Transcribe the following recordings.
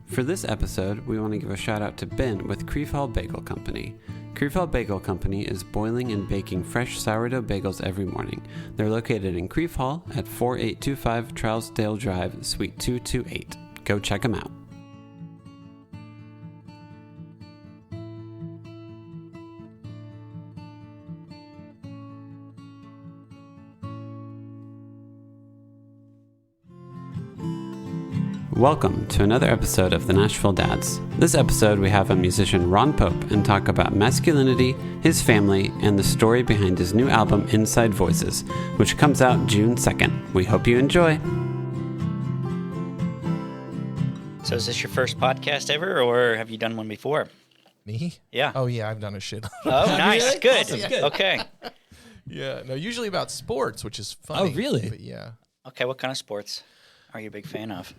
For this episode, we want to give a shout out to Ben with Creefall Bagel Company. Creefall Bagel Company is boiling and baking fresh sourdough bagels every morning. They're located in Creefall at 4825 Trousdale Drive, Suite 228. Go check them out. Welcome to another episode of the Nashville Dads. This episode we have a musician Ron Pope and talk about masculinity, his family, and the story behind his new album Inside Voices, which comes out June 2nd. We hope you enjoy. So is this your first podcast ever, or have you done one before? Me? Yeah. Oh, yeah, I've done a shit. Oh, nice. Really? Good. Awesome. Good. Okay. Yeah, no, usually about sports, which is funny. Oh, really? But yeah. Okay, what kind of sports are you a big fan of?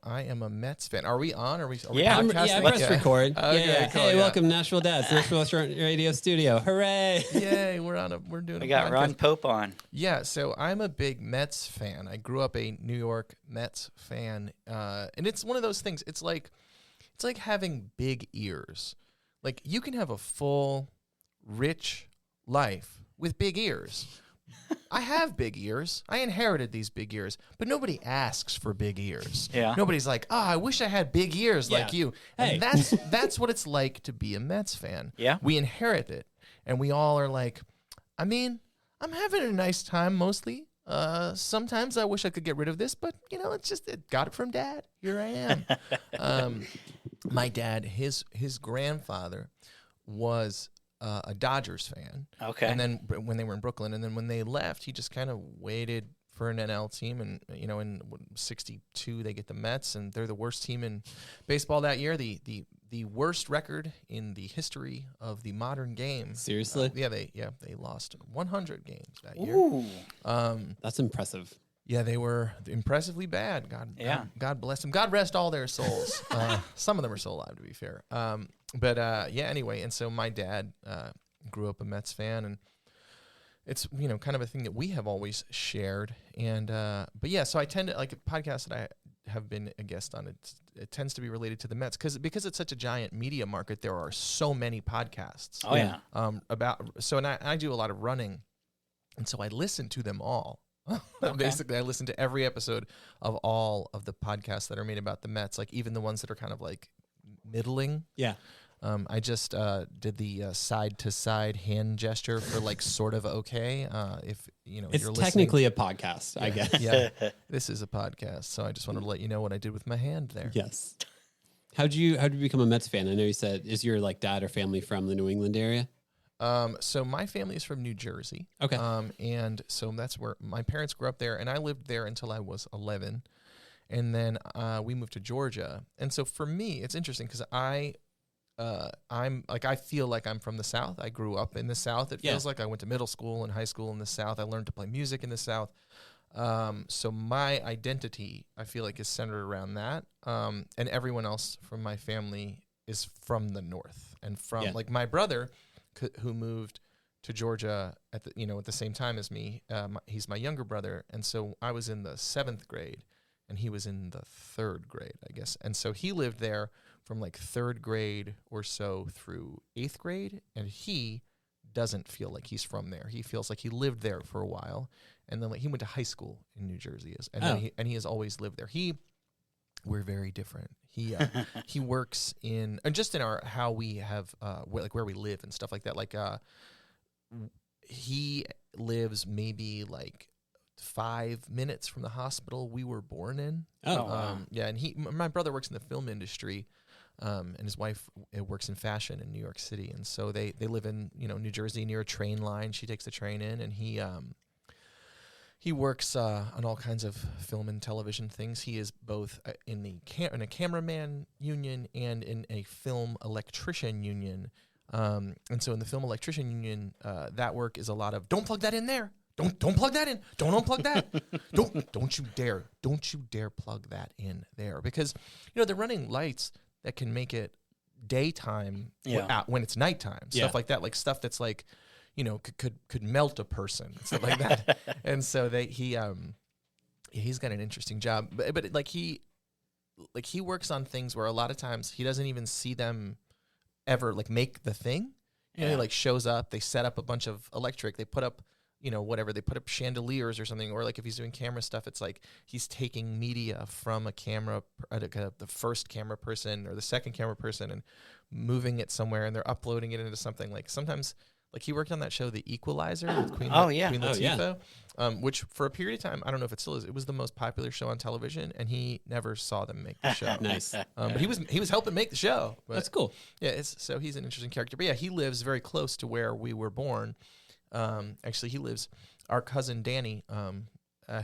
I am a Mets fan. Are we on? Are we Yeah. podcasting? Press record. Okay, cool, Hey, yeah. welcome Nashville Dads, Nashville Radio Studio. Hooray! Yay, we're doing We a got podcast. Ron Pope on. Yeah, so I'm a big Mets fan. I grew up a New York Mets fan, and it's one of those things. It's like having big ears. Like you can have a full, rich life with big ears. I have big ears. I inherited these big ears, but nobody asks for big ears. Yeah. Nobody's like, I wish I had big ears like Yeah. you. Hey. And that's what it's like to be a Mets fan. Yeah. We inherit it, and we all are like, I mean, I'm having a nice time mostly. Sometimes I wish I could get rid of this, but it got it from Dad. Here I am. My dad, his grandfather was a Dodgers fan. Okay. And then when they were in Brooklyn, and then when they left, he just kind of waited for an NL team, and in '62 they get the Mets, and they're the worst team in baseball that year. The worst record in the history of the modern game. Seriously? They lost 100 games that year. Ooh. That's impressive. Yeah, they were impressively bad. God bless them. God rest all their souls. Some of them are still alive, to be fair. Anyway, and so my dad grew up a Mets fan, and it's kind of a thing that we have always shared. And so I tend to like a podcast that I have been a guest on. It tends to be related to the Mets because it's such a giant media market. There are so many podcasts. Oh, yeah. And I do a lot of running, and so I listen to them all. Okay. Basically, I listen to every episode of all of the podcasts that are made about the Mets, like even the ones that are kind of like middling. Yeah. I just did the side-to-side hand gesture for like sort of okay. If It's you're technically a podcast, I guess. yeah, this is a podcast, so I just wanted to let you know what I did with my hand there. Yes. How'd you become a Mets fan? I know you said, is your like dad or family from the New England area? So my family is from New Jersey. Okay. And so that's where my parents grew up there, and I lived there until I was 11, and then we moved to Georgia. And so for me, it's interesting because I feel like I'm from the South. I grew up in the South. It feels like I went to middle school and high school in the South. I learned to play music in the South. So my identity, I feel like, is centered around that. And everyone else from my family is from the North, and from like my brother, who moved to Georgia at the same time as me. He's my younger brother, and so I was in the 7th grade, and he was in the 3rd grade, I guess. And so he lived there from like 3rd grade or so through 8th grade, and he doesn't feel like he's from there. He feels like he lived there for a while, and then he went to high school in New Jersey, and he has always lived there. We're very different. He works in, and just in our how we have where we live and stuff like that. Like he lives maybe like 5 minutes from the hospital we were born in. Oh, wow. Yeah, and my brother works in the film industry, and his wife works in fashion in New York City, and so they live in New Jersey near a train line. She takes the train in, and he works on all kinds of film and television things. He is both in a cameraman union and in a film electrician union. And so in the film electrician union, that work is a lot of don't plug that in there. Don't plug that in. Don't unplug that. Don't you dare plug that in there, because they're running lights that can make it daytime when it's nighttime. Stuff like that, like stuff that's like could melt a person, stuff like that. And so he's got an interesting job, but like like he works on things where a lot of times he doesn't even see them ever like make the thing. You know, he like shows up, they set up a bunch of electric, they put up, you know, whatever, they put up chandeliers or something, or like if he's doing camera stuff, it's like he's taking media from a camera, the first camera person or the second camera person and moving it somewhere, and they're uploading it into something. Like sometimes, like he worked on that show, The Equalizer, with Queen Latifah, which for a period of time, I don't know if it still is, it was the most popular show on television, and he never saw them make the show. Nice. But he was helping make the show. But That's cool. yeah, so he's an interesting character. But yeah, he lives very close to where we were born. Actually, he lives, our cousin Danny, who I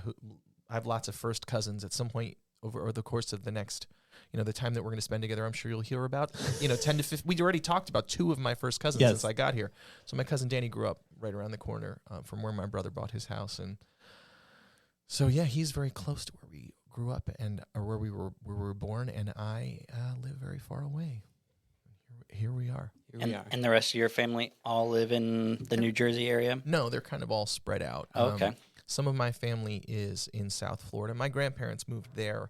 have lots of first cousins at some point over the course of the next, you know, the time that we're going to spend together, I'm sure you'll hear about, you know, 10 to 15. We already talked about 2 of my first cousins since I got here. So my cousin Danny grew up right around the corner from where my brother bought his house. And so, yeah, he's very close to where we grew up or where we were born. And I live very far away. Here we are. And the rest of your family all live in the New Jersey area? No, they're kind of all spread out. Oh, okay. Some of my family is in South Florida. My grandparents moved there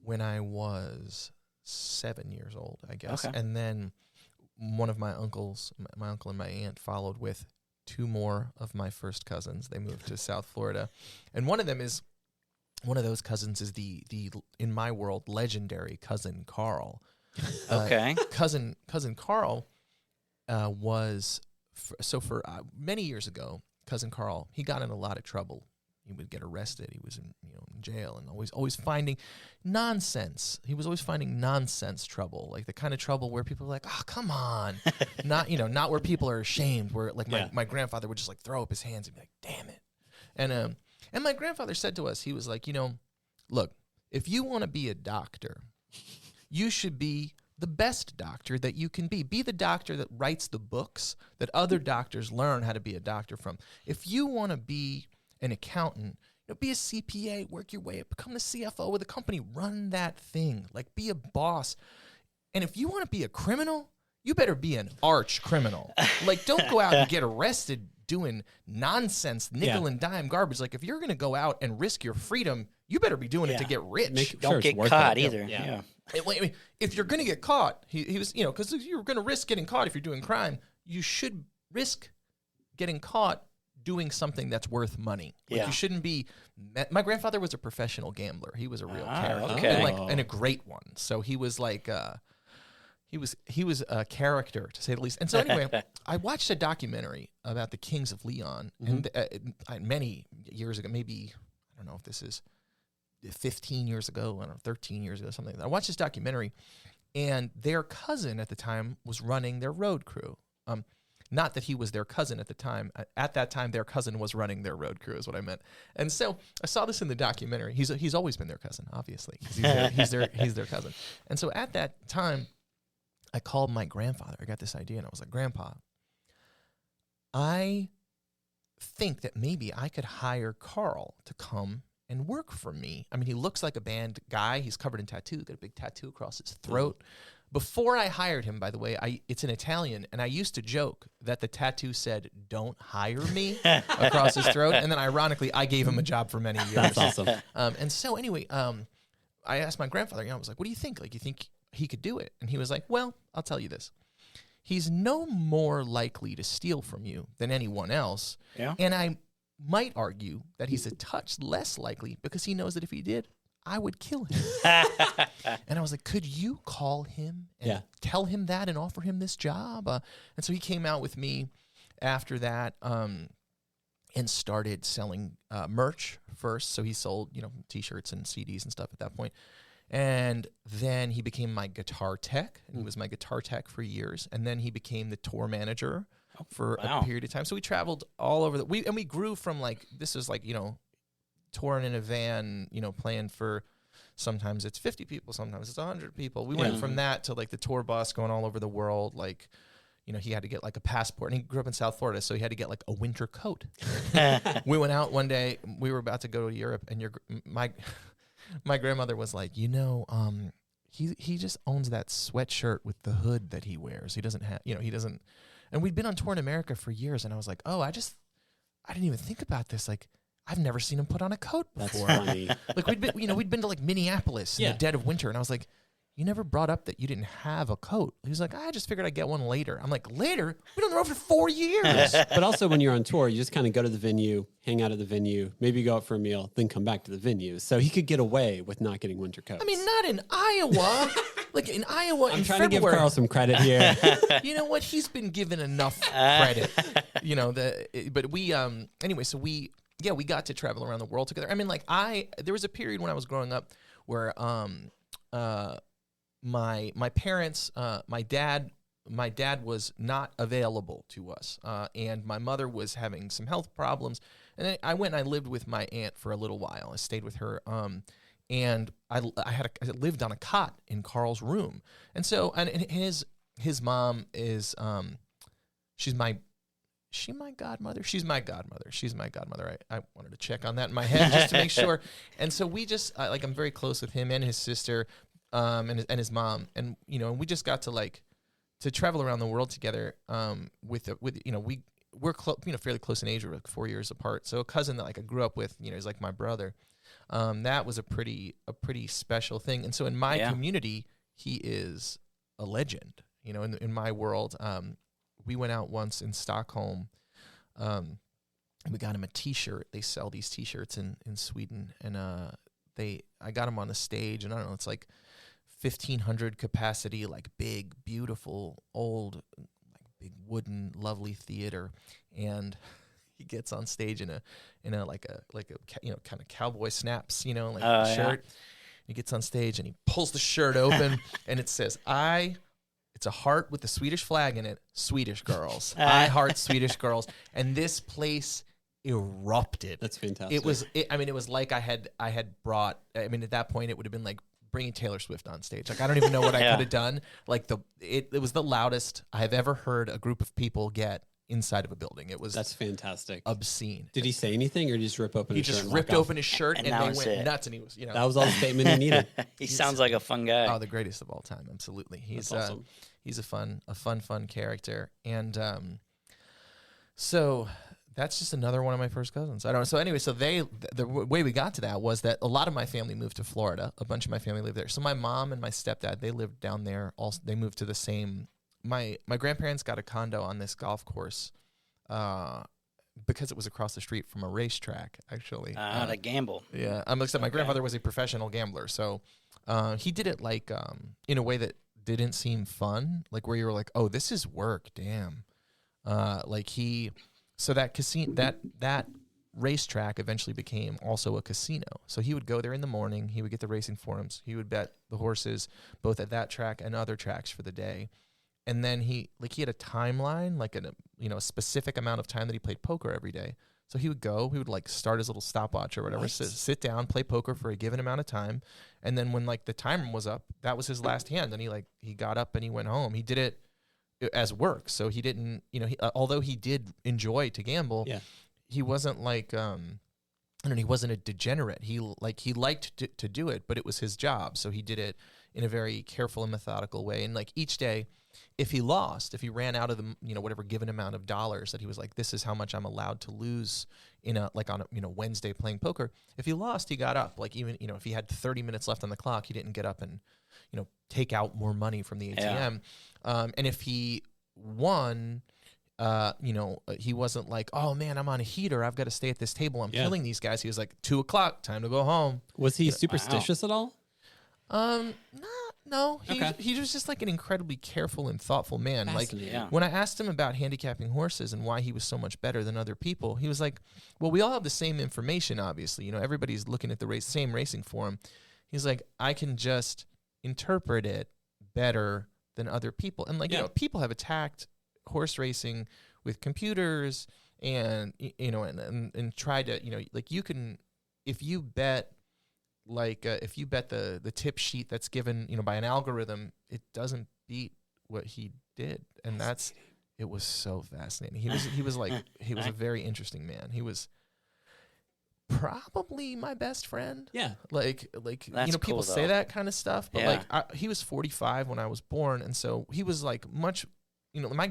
when I was 7 years old, I guess. Okay. And then one of my uncles, my uncle and my aunt, followed with 2 more of my first cousins. They moved to South Florida. And one of those cousins is the in my world, legendary cousin Carl. Okay. Cousin Carl was, for many years ago, cousin Carl, he got in a lot of trouble. He would get arrested. He was in jail and always finding nonsense. He was always finding nonsense trouble, like the kind of trouble where people are like, "Oh, come on," not where people are ashamed. Where like my grandfather would just like throw up his hands and be like, "Damn it!" And my grandfather said to us, he was like, look, if you want to be a doctor, you should be the best doctor that you can be. Be the doctor that writes the books that other doctors learn how to be a doctor from. If you want to be an accountant, be a CPA, work your way up, become the CFO of the company, run that thing, like be a boss. And if you want to be a criminal, you better be an arch criminal. Like, don't go out and get arrested doing nonsense, nickel and dime garbage. Like, if you're going to go out and risk your freedom, you better be doing it to get rich. Don't get caught either. Yeah. I mean, if you're going to get caught, he was, because you're going to risk getting caught if you're doing crime, you should risk getting caught doing something that's worth money. Like you shouldn't be. My grandfather was a professional gambler. He was a real character, and a great one. So he was like, he was a character to say the least. And so anyway, I watched a documentary about the Kings of Leon, and many years ago, maybe I don't know if this is 15 years ago, I don't know, 13 years ago, something like that. I watched this documentary, and their cousin at the time was running their road crew. Not that he was their cousin at the time. At that time, their cousin was running their road crew, is what I meant. And so I saw this in the documentary. He's always been their cousin, obviously, because he's their cousin. And so at that time, I called my grandfather. I got this idea, and I was like, "Grandpa, I think that maybe I could hire Carl to come and work for me. I mean, he looks like a band guy. He's covered in tattoo, got a big tattoo across his throat." Before I hired him, by the way, it's in Italian, and I used to joke that the tattoo said, "Don't hire me," across his throat. And then ironically, I gave him a job for many years. That's awesome. And so anyway, I asked my grandfather, I was like, "What do you think? Like, you think he could do it?" And he was like, "Well, I'll tell you this. He's no more likely to steal from you than anyone else. Yeah. And I might argue that he's a touch less likely because he knows that if he did, I would kill him." And I was like, "Could you call him and tell him that and offer him this job?" And so he came out with me after that and started selling merch first. So he sold, T-shirts and CDs and stuff at that point. And then he became my guitar tech. And he was my guitar tech for years. And then he became the tour manager for a period of time. So we traveled all over we grew from this was touring in a van, playing for, sometimes it's 50 people, sometimes it's 100 people. We went from that to the tour bus going all over the world. He had to get a passport, and he grew up in South Florida, so he had to get a winter coat. We went out one day, we were about to go to Europe, and my grandmother was like, he just owns that sweatshirt with the hood that he wears. He doesn't have, he doesn't. And we'd been on tour in America for years, and I was like, oh, I didn't even think about this. I've never seen him put on a coat That's before. funny. Like we'd been to like Minneapolis in the dead of winter, and I was like, you never brought up that you didn't have a coat. He was like, I just figured I'd get one later. I'm like, later? We've been on the road for 4 years. But also when you're on tour, you just kind of go to the venue, hang out at the venue, maybe go out for a meal, then come back to the venue. So he could get away with not getting winter coats. I mean, not in Iowa. Like in Iowa I'm in trying February. to give Carl some credit here. You know what? He's been given enough credit. You know, but we anyway, so we got to travel around the world together. I mean, like there was a period when I was growing up where my parents, my dad was not available to us, and my mother was having some health problems, and then I went and I lived with my aunt for a little while. I stayed with her, and I lived on a cot in Carl's room, and so his mom is she's my godmother. She's my godmother. I wanted to check on that in my head just to make sure. And so we just I'm very close with him and his sister, and his mom, and and we just got to travel around the world together. We're fairly close in age. We're like 4 years apart. So a cousin that I grew up with, is like my brother. That was a pretty special thing. And so in my community, he is a legend. In my world. We went out once in Stockholm. We got him a T-shirt. They sell these T-shirts in Sweden, and I got him on the stage, and I don't know, it's like 1,500 capacity, like big, beautiful, old, like big wooden, lovely theater, and he gets on stage in a kind of cowboy snaps, shirt. Yeah. He gets on stage and he pulls the shirt open, and it says, It's a heart with the Swedish flag in it. Swedish girls. I heart Swedish girls. And this place erupted. That's fantastic. It was like I had brought. At that point, it would have been like bringing Taylor Swift on stage. Like I don't even know what I could have done. Like it was the loudest I have ever heard a group of people get inside of a building. That's fantastic. Obscene. Did he say anything, or did he just rip open? He just ripped open his shirt, and they went nuts. And he was, that was all the statement he needed. He sounds like a fun guy. Oh, the greatest of all time. Absolutely. He's awesome. He's a fun character, and so that's just another one of my first cousins. I don't know. So anyway, so the way we got to that was that a lot of my family moved to Florida. A bunch of my family lived there. So my mom and my stepdad, they lived down there. Also, they moved to the same. My grandparents got a condo on this golf course because it was across the street from a racetrack, actually. To gamble. Yeah. Except my grandfather was a professional gambler, so he did it in a way that didn't seem fun, like where you were like, oh, this is work, damn. So that casino, that racetrack eventually became also a casino. So he would go there in the morning, he would get the racing forms, he would bet the horses both at that track and other tracks for the day. And then he had a timeline, like a specific amount of time that he played poker every day. So he would start his little stopwatch or whatever, sit down, play poker for a given amount of time. And then when the timer was up, that was his last hand. And he got up and he went home. He did it as work. So he didn't, although he did enjoy to gamble, he wasn't he wasn't a degenerate. He liked to do it, but it was his job. So he did it in a very careful and methodical way. And each day, if he ran out of the whatever given amount of dollars that he was like, this is how much I'm allowed to lose on a Wednesday playing poker. If he lost, he got up. Even if he had 30 minutes left on the clock, he didn't get up and take out more money from the ATM. And if he won, he wasn't like, oh man, I'm on a heater, I've got to stay at this table, I'm killing these guys. He was like, 2:00, time to go home. Was he superstitious at all? No. He was just an incredibly careful and thoughtful man. Yeah. When I asked him about handicapping horses and why he was so much better than other people, he was like, well, we all have the same information, obviously. everybody's looking at the same racing form. He's like, I can just interpret it better than other people. And people have attacked horse racing with computers and and try to, you can, if you bet the tip sheet that's given, by an algorithm, it doesn't beat what he did. And it was so fascinating. He was a very interesting man. He was probably my best friend. Yeah. That's people cool, say though. that kind of stuff, but he was 45 when I was born. And so he was much, my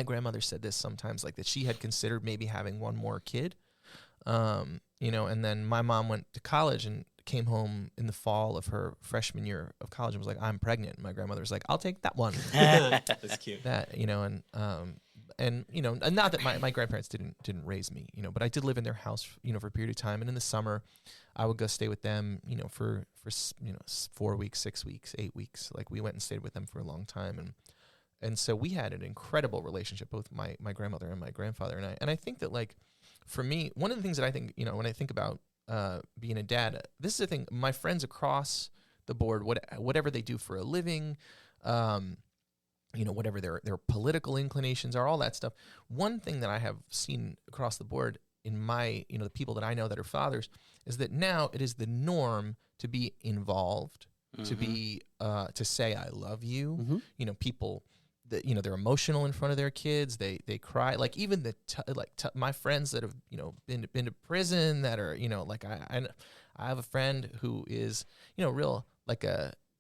grandmother said this sometimes, that she had considered maybe having one more kid. And then my mom went to college and came home in the fall of her freshman year of college and was like, I'm pregnant. My grandmother was like, I'll take that one. That's cute. And not that my grandparents didn't raise me, but I did live in their house, for a period of time. And in the summer I would go stay with them, for 4 weeks, 6 weeks, 8 weeks. Like we went and stayed with them for a long time. And so we had an incredible relationship, both my grandmother and my grandfather and I. And I think that, like, for me, one of the things that I think, when I think about being a dad, this is the thing, my friends across the board, whatever they do for a living, whatever their political inclinations are, all that stuff. One thing that I have seen across the board in my, the people that I know that are fathers, is that now it is the norm to be involved, to be, to say, I love you. People that, they're emotional in front of their kids. They cry. Like even my friends that have, been to prison that are, like I have a friend who is, real, like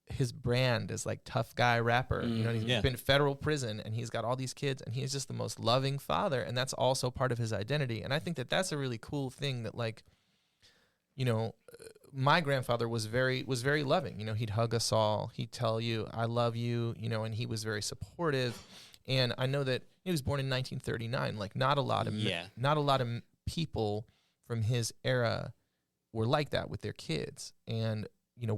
his brand is like tough guy rapper. He's been to federal prison and he's got all these kids and he's just the most loving father. And that's also part of his identity. And I think that that's a really cool thing that, like, my grandfather was very loving. He'd hug us all. He'd tell you, I love you, and he was very supportive. And I know that he was born in 1939. Like not a lot of people from his era were like that with their kids. And, I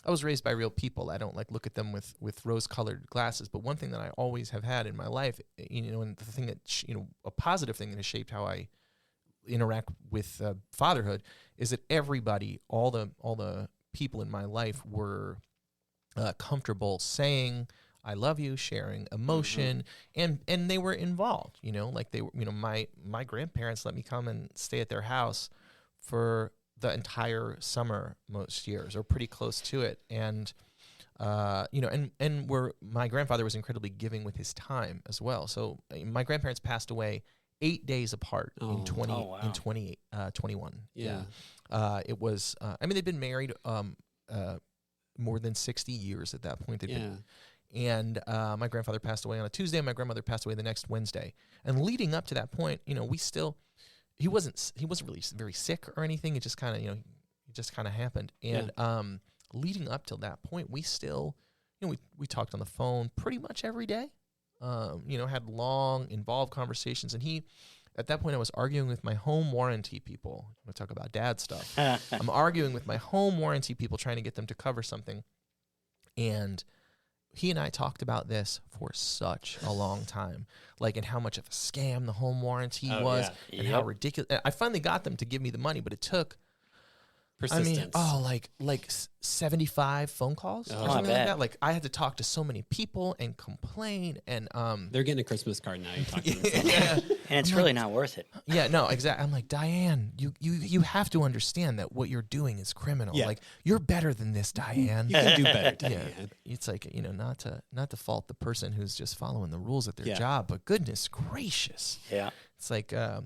was raised by real people. I don't like look at them with rose-colored glasses. But one thing that I always have had in my life, and the thing that, a positive thing that has shaped how I interact with fatherhood, is that everybody, all the people in my life were comfortable saying I love you, sharing emotion, and they were involved. Like they were. My grandparents let me come and stay at their house for the entire summer most years, or pretty close to it, and where my grandfather was incredibly giving with his time as well. So my grandparents passed away 8 days apart in 2021. Yeah. It was, they'd been married more than 60 years at that point. And my grandfather passed away on a Tuesday, and my grandmother passed away the next Wednesday. And leading up to that point, he wasn't really very sick or anything. It just kind of, it just kind of happened. And leading up till that point, we still, we talked on the phone pretty much every day. Had long, involved conversations. And at that point, I was arguing with my home warranty people. I'm going to talk about dad stuff. I'm arguing with my home warranty people, trying to get them to cover something. And he and I talked about this for such a long time, like, and how much of a scam the home warranty was, and how ridiculous. I finally got them to give me the money, but it took persistence. Like 75 phone calls or something like that. Like I had to talk to so many people and complain, and they're getting a Christmas card now. You're talking about and it's really not worth it. Yeah, no, exactly. I'm like, Diane, you have to understand that what you're doing is criminal. Yeah. Like you're better than this, Diane. You can do better, Diane. It's like, not to fault the person who's just following the rules at their job, but goodness gracious. Yeah. It's like I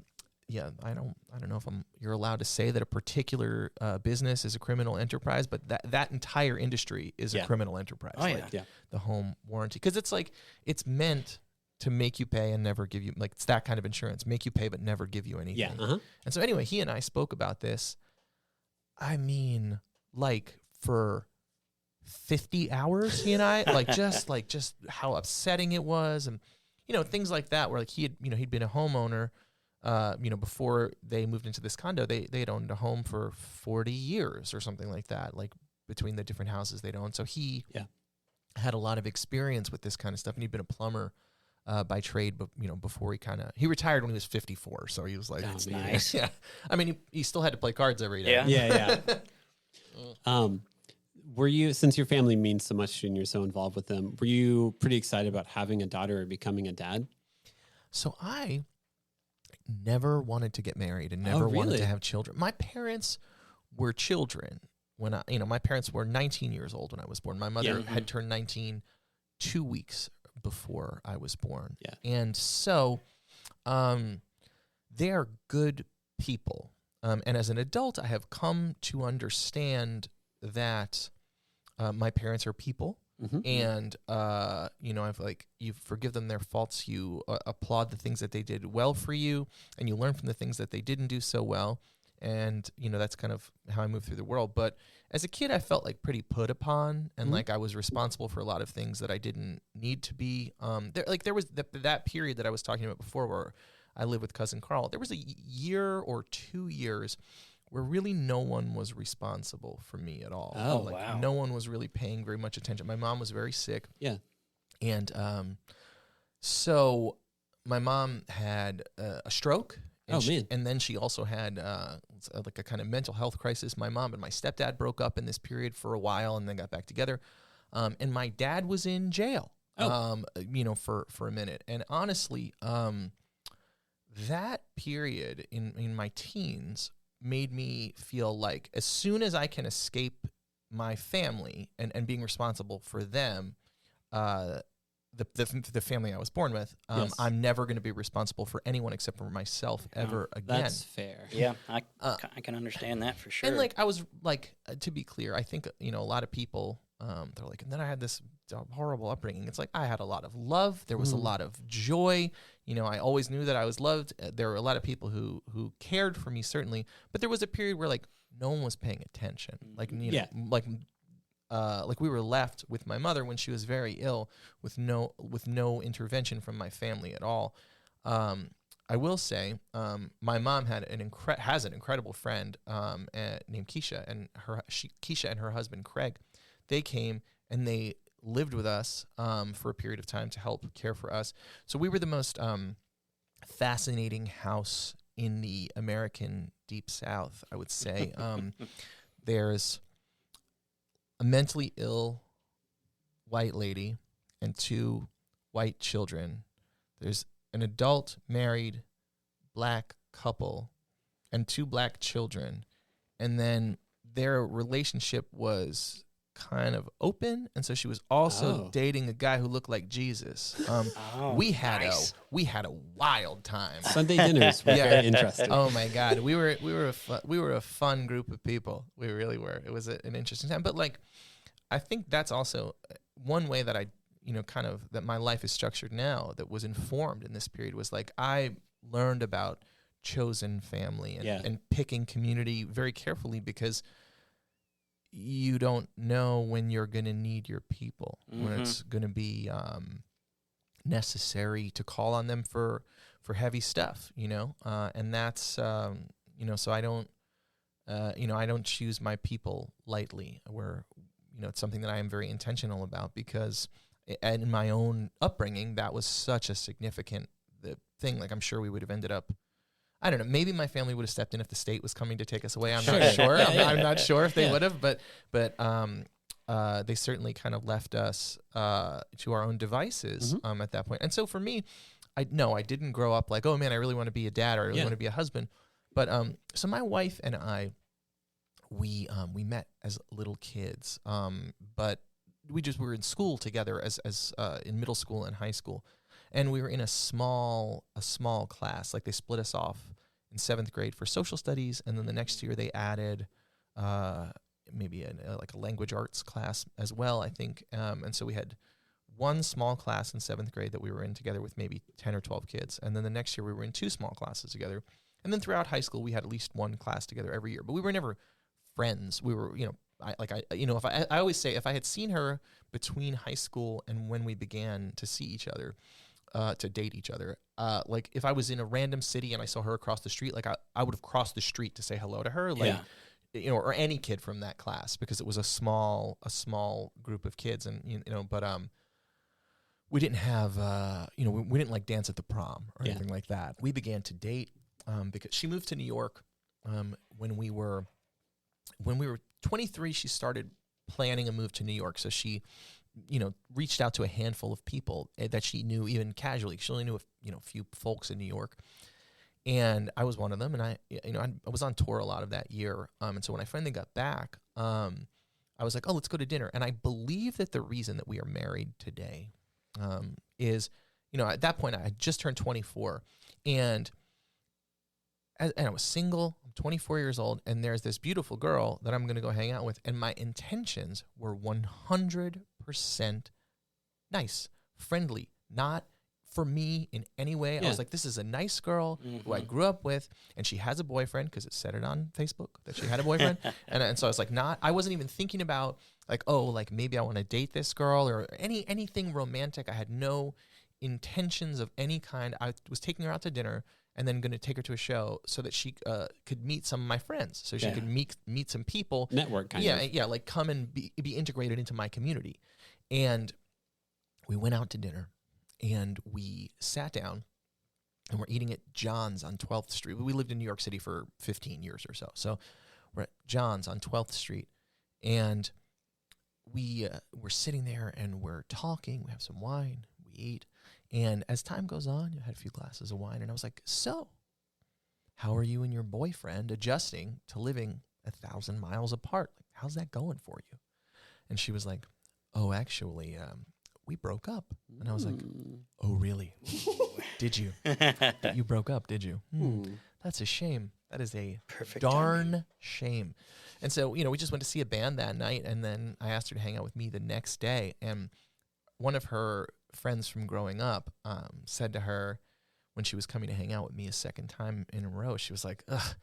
don't know if you're allowed to say that a particular business is a criminal enterprise, but that entire industry is a criminal enterprise. Oh, yeah. The home warranty, because it's like it's meant to make you pay and never give you, like, it's that kind of insurance, make you pay but never give you anything. Yeah. And so anyway, he and I spoke about this. I mean, like for 50 hours, he and I, just how upsetting it was, and things like that, where like he'd been a homeowner. Before they moved into this condo, they had owned a home for 40 years or something like that, like between the different houses they'd owned. So he had a lot of experience with this kind of stuff, and he'd been a plumber by trade, but before he retired when he was 54. So he was like, that's nice. Yeah. I mean, he still had to play cards every day. Yeah. Were you, since your family means so much to you and you're so involved with them, were you pretty excited about having a daughter or becoming a dad? So I never wanted to get married and never wanted to have children. My parents were children when my parents were 19 years old when I was born. My mother had turned 19 2 weeks before I was born. Yeah. And so they are good people. And as an adult, I have come to understand that my parents are people. And, I've like, you forgive them their faults, you applaud the things that they did well for you, and you learn from the things that they didn't do so well. And, that's kind of how I move through the world. But as a kid, I felt like pretty put upon, and like I was responsible for a lot of things that I didn't need to be. There was that period that I was talking about before where I lived with cousin Carl. There was a year or 2 years where really no one was responsible for me at all. Oh, wow. No one was really paying very much attention. My mom was very sick. Yeah. And so my mom had a stroke. And and then she also had like a kind of mental health crisis. My mom and my stepdad broke up in this period for a while and then got back together. And my dad was in jail, for a minute. And honestly, that period in my teens made me feel like as soon as I can escape my family and being responsible for them, the family I was born with, I'm never going to be responsible for anyone except for myself ever again. That's fair. Yeah, I can understand that for sure. And like I was like, to be clear, I think a lot of people they're like, and then I had this horrible upbringing. It's like I had a lot of love. There was a lot of joy. I always knew that I was loved. There were a lot of people who cared for me, certainly. But there was a period where like no one was paying attention. Like like we were left with my mother when she was very ill, with no intervention from my family at all. I will say, my mom had has an incredible friend named Keisha, and Keisha and her husband Craig, they came and they lived with us for a period of time to help care for us. So we were the most fascinating house in the American Deep South, I would say. There's a mentally ill white lady and 2 white children. There's an adult married black couple and 2 black children. And then their relationship was kind of open, and so she was also dating a guy who looked like Jesus. We had a wild time. Sunday dinners were very interesting. Oh my God, we were a fun group of people. We really were. It was an interesting time. But like, I think that's also one way that I, kind of that my life is structured now. That was informed in this period was like I learned about chosen family and picking community very carefully, because you don't know when you're going to need your people, when it's going to be necessary to call on them for heavy stuff, and that's, so I don't, I don't choose my people lightly, where, it's something that I am very intentional about, because in my own upbringing, that was such a significant thing. Like, I'm sure we would have ended up, I don't know, maybe my family would have stepped in if the state was coming to take us away. I'm not sure. I'm not sure if they would have, but they certainly kind of left us to our own devices at that point. And so for me, I didn't grow up like, oh man, I really want to be a dad, or I really want to be a husband. But so my wife and I, we met as little kids, but we were in school together as in middle school and high school. And we were in a small class. Like, they split us off in 7th grade for social studies, and then the next year they added maybe a language arts class as well, I think. And so we had one small class in 7th grade that we were in together with maybe 10 or 12 kids. And then the next year we were in 2 small classes together. And then throughout high school we had at least one class together every year. But we were never friends. We were, I always say, if I had seen her between high school and when we began to see each other, to date each other, like if I was in a random city and I saw her across the street, like I would have crossed the street to say hello to her, like, or any kid from that class, because it was a small group of kids, and but we didn't have we didn't like dance at the prom or anything like that. We began to date because she moved to New York when we were 23. She started planning a move to New York, so she reached out to a handful of people that she knew, even casually. She only knew a few folks in New York, and I was one of them. And I was on tour a lot of that year. And so when I finally got back, I was like, oh, let's go to dinner. And I believe that the reason that we are married today is, at that point I had just turned 24, and and I was single. I'm 24 years old, and there's this beautiful girl that I'm going to go hang out with, and my intentions were 100% nice, friendly, not for me in any way. I was like, this is a nice girl who I grew up with, and she has a boyfriend, because it said it on Facebook that she had a boyfriend. and so I was like, I wasn't even thinking about like, oh, like maybe I want to date this girl or anything romantic. I had no intentions of any kind. I was taking her out to dinner and then going to take her to a show so that she could meet some of my friends, so she could meet some people. Network kind of. Yeah, like come and be integrated into my community. And we went out to dinner, and we sat down, and we're eating at John's on 12th Street. We lived in New York City for 15 years or so. So we're at John's on 12th Street, and we're sitting there, and we're talking. We have some wine. We eat. And as time goes on, I had a few glasses of wine, and I was like, so how are you and your boyfriend adjusting to living 1,000 miles apart? Like, how's that going for you? And she was like, oh, actually, we broke up. And I was like, oh, really? Did you? You broke up, did you? That's a shame. That is a Perfect darn timing. shame. And so, we just went to see a band that night, and then I asked her to hang out with me the next day. And one of her friends from growing up said to her when she was coming to hang out with me a second time in a row, she was like, ugh,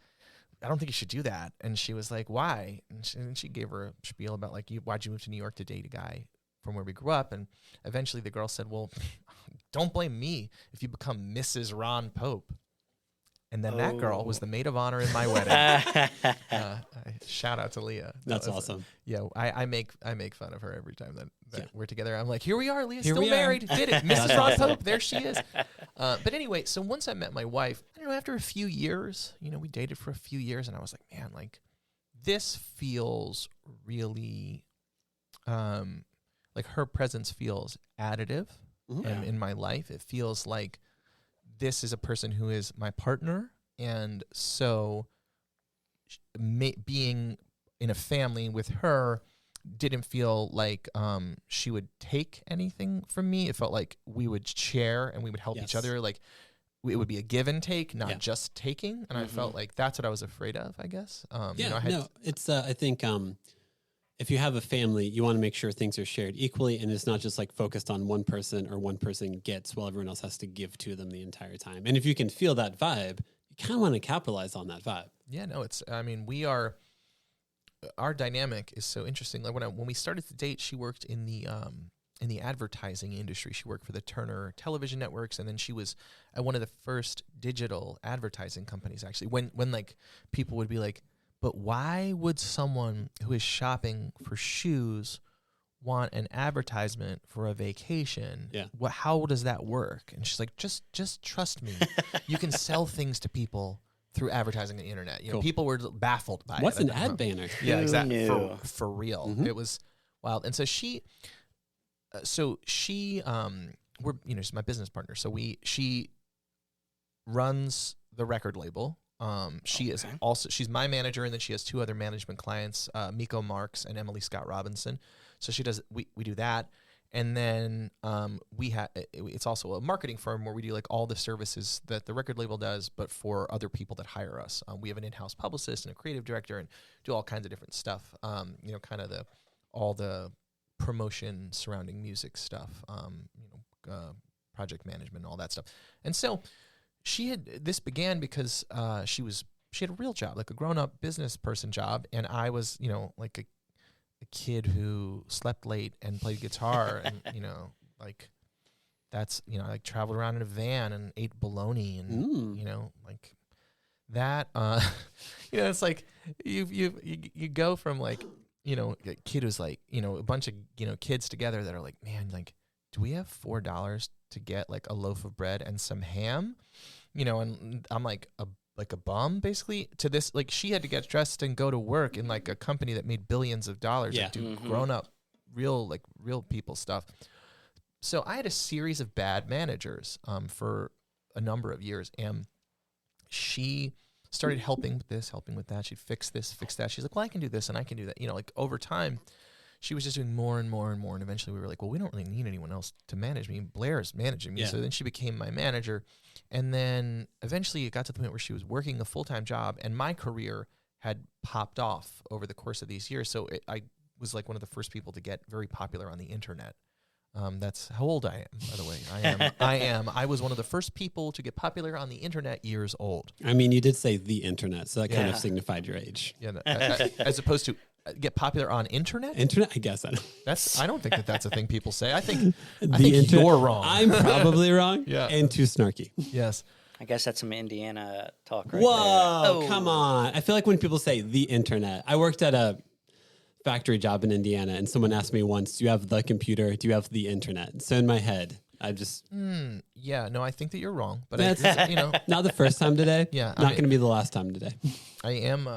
I don't think you should do that. And she was like, why? And she gave her a spiel about like, why'd you move to New York to date a guy from where we grew up? And eventually the girl said, well, don't blame me if you become Mrs. Ron Pope. And then that girl was the maid of honor in my wedding. Shout out to Leah. That's awesome. Yeah, I make fun of her every time that we're together. I'm like, here we are, Leah, Here still we married. are. Did it. Mrs. Ron Pope, there she is. But anyway, so once I met my wife, I don't know, after a few years, we dated for a few years, and I was like, man, like, this feels really, like her presence feels additive in my life. It feels like this is a person who is my partner, and so being in a family with her didn't feel like she would take anything from me. It felt like we would share and we would help each other. Like it would be a give and take, not just taking. And I felt like that's what I was afraid of, I guess. It's I think if you have a family, you want to make sure things are shared equally, and it's not just like focused on one person or one person gets while everyone else has to give to them the entire time. And if you can feel that vibe, you kind of want to capitalize on that vibe. Yeah, no, our dynamic is so interesting. Like when we started to date, she worked in the advertising industry. She worked for the Turner television networks, and then she was at one of the first digital advertising companies, actually. When like people would be like, but why would someone who is shopping for shoes want an advertisement for a vacation? Yeah. How does that work? And she's like, just trust me. You can sell things to people through advertising on the internet. People were baffled by What's it. an ad banner? Yeah, exactly. Knew. For real. It was wild. And so she's my business partner. So she runs the record label. She's my manager, and then she has two other management clients, Miko Marks and Emily Scott Robinson. So we do that. And then it's also a marketing firm where we do like all the services that the record label does, but for other people that hire us. We have an in-house publicist and a creative director, and do all kinds of different stuff. Kind of all the promotion surrounding music stuff, project management, all that stuff. And so this began because she had a real job, like a grown-up business person job, and I was, like a kid who slept late and played guitar, and like that's I like traveled around in a van and ate bologna, and like that. It's like you go from like a kid who's like a bunch of kids together that are like, man, like, do we have $4 to get like a loaf of bread and some ham? And I'm like a bum basically, to this, like, she had to get dressed and go to work in like a company that made billions of dollars and do grown up real people stuff. So I had a series of bad managers for a number of years, and she started helping with this, helping with that. She'd fix this, fix that. She's like, well, I can do this and I can do that. Like over time, she was just doing more and more and more. And eventually we were like, well, we don't really need anyone else to manage me. Blair's managing me. Yeah. So then she became my manager. And then eventually it got to the point where she was working a full-time job, and my career had popped off over the course of these years. So I was like one of the first people to get very popular on the internet. That's how old I am, by the way. I was one of the first people to get popular on the internet years old. I mean, you did say the internet, so that kind of signified your age. Yeah, as opposed to get popular on internet. Internet, I guess. I don't think that's a thing people say. I think Internet, you're wrong. I'm probably wrong. Yeah. And too snarky. Yes. I guess that's some Indiana talk right Whoa, there. come on. I feel like when people say the internet, I worked at a factory job in Indiana, and someone asked me once, do you have the computer? Do you have the internet? So in my head, I just... Yeah, no, I think that you're wrong. But, That's not the first time today. Yeah, Not going to be the last time today. I am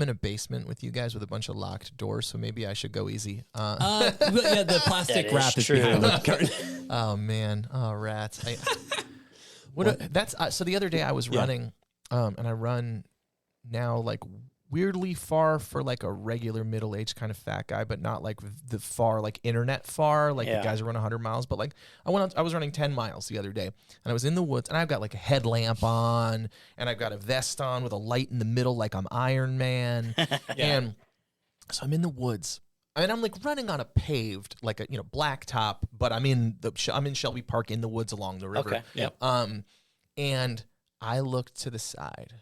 in a basement with you guys with a bunch of locked doors, so maybe I should go easy. Yeah, the plastic That wrap is is true. behind the curtain. Oh, man. Oh, rats. So the other day I was running, and I run now like weirdly far for like a regular middle-aged kind of fat guy, but not like the far, like internet far, like the guys who run 100 miles. But like I was running 10 miles the other day, and I was in the woods, and I've got like a headlamp on, and I've got a vest on with a light in the middle, like I'm Iron Man. And so I'm in the woods. I mean, I'm like running on a paved, like a blacktop, but I'm in Shelby Park in the woods along the river. Okay. Yep. And I looked to the side,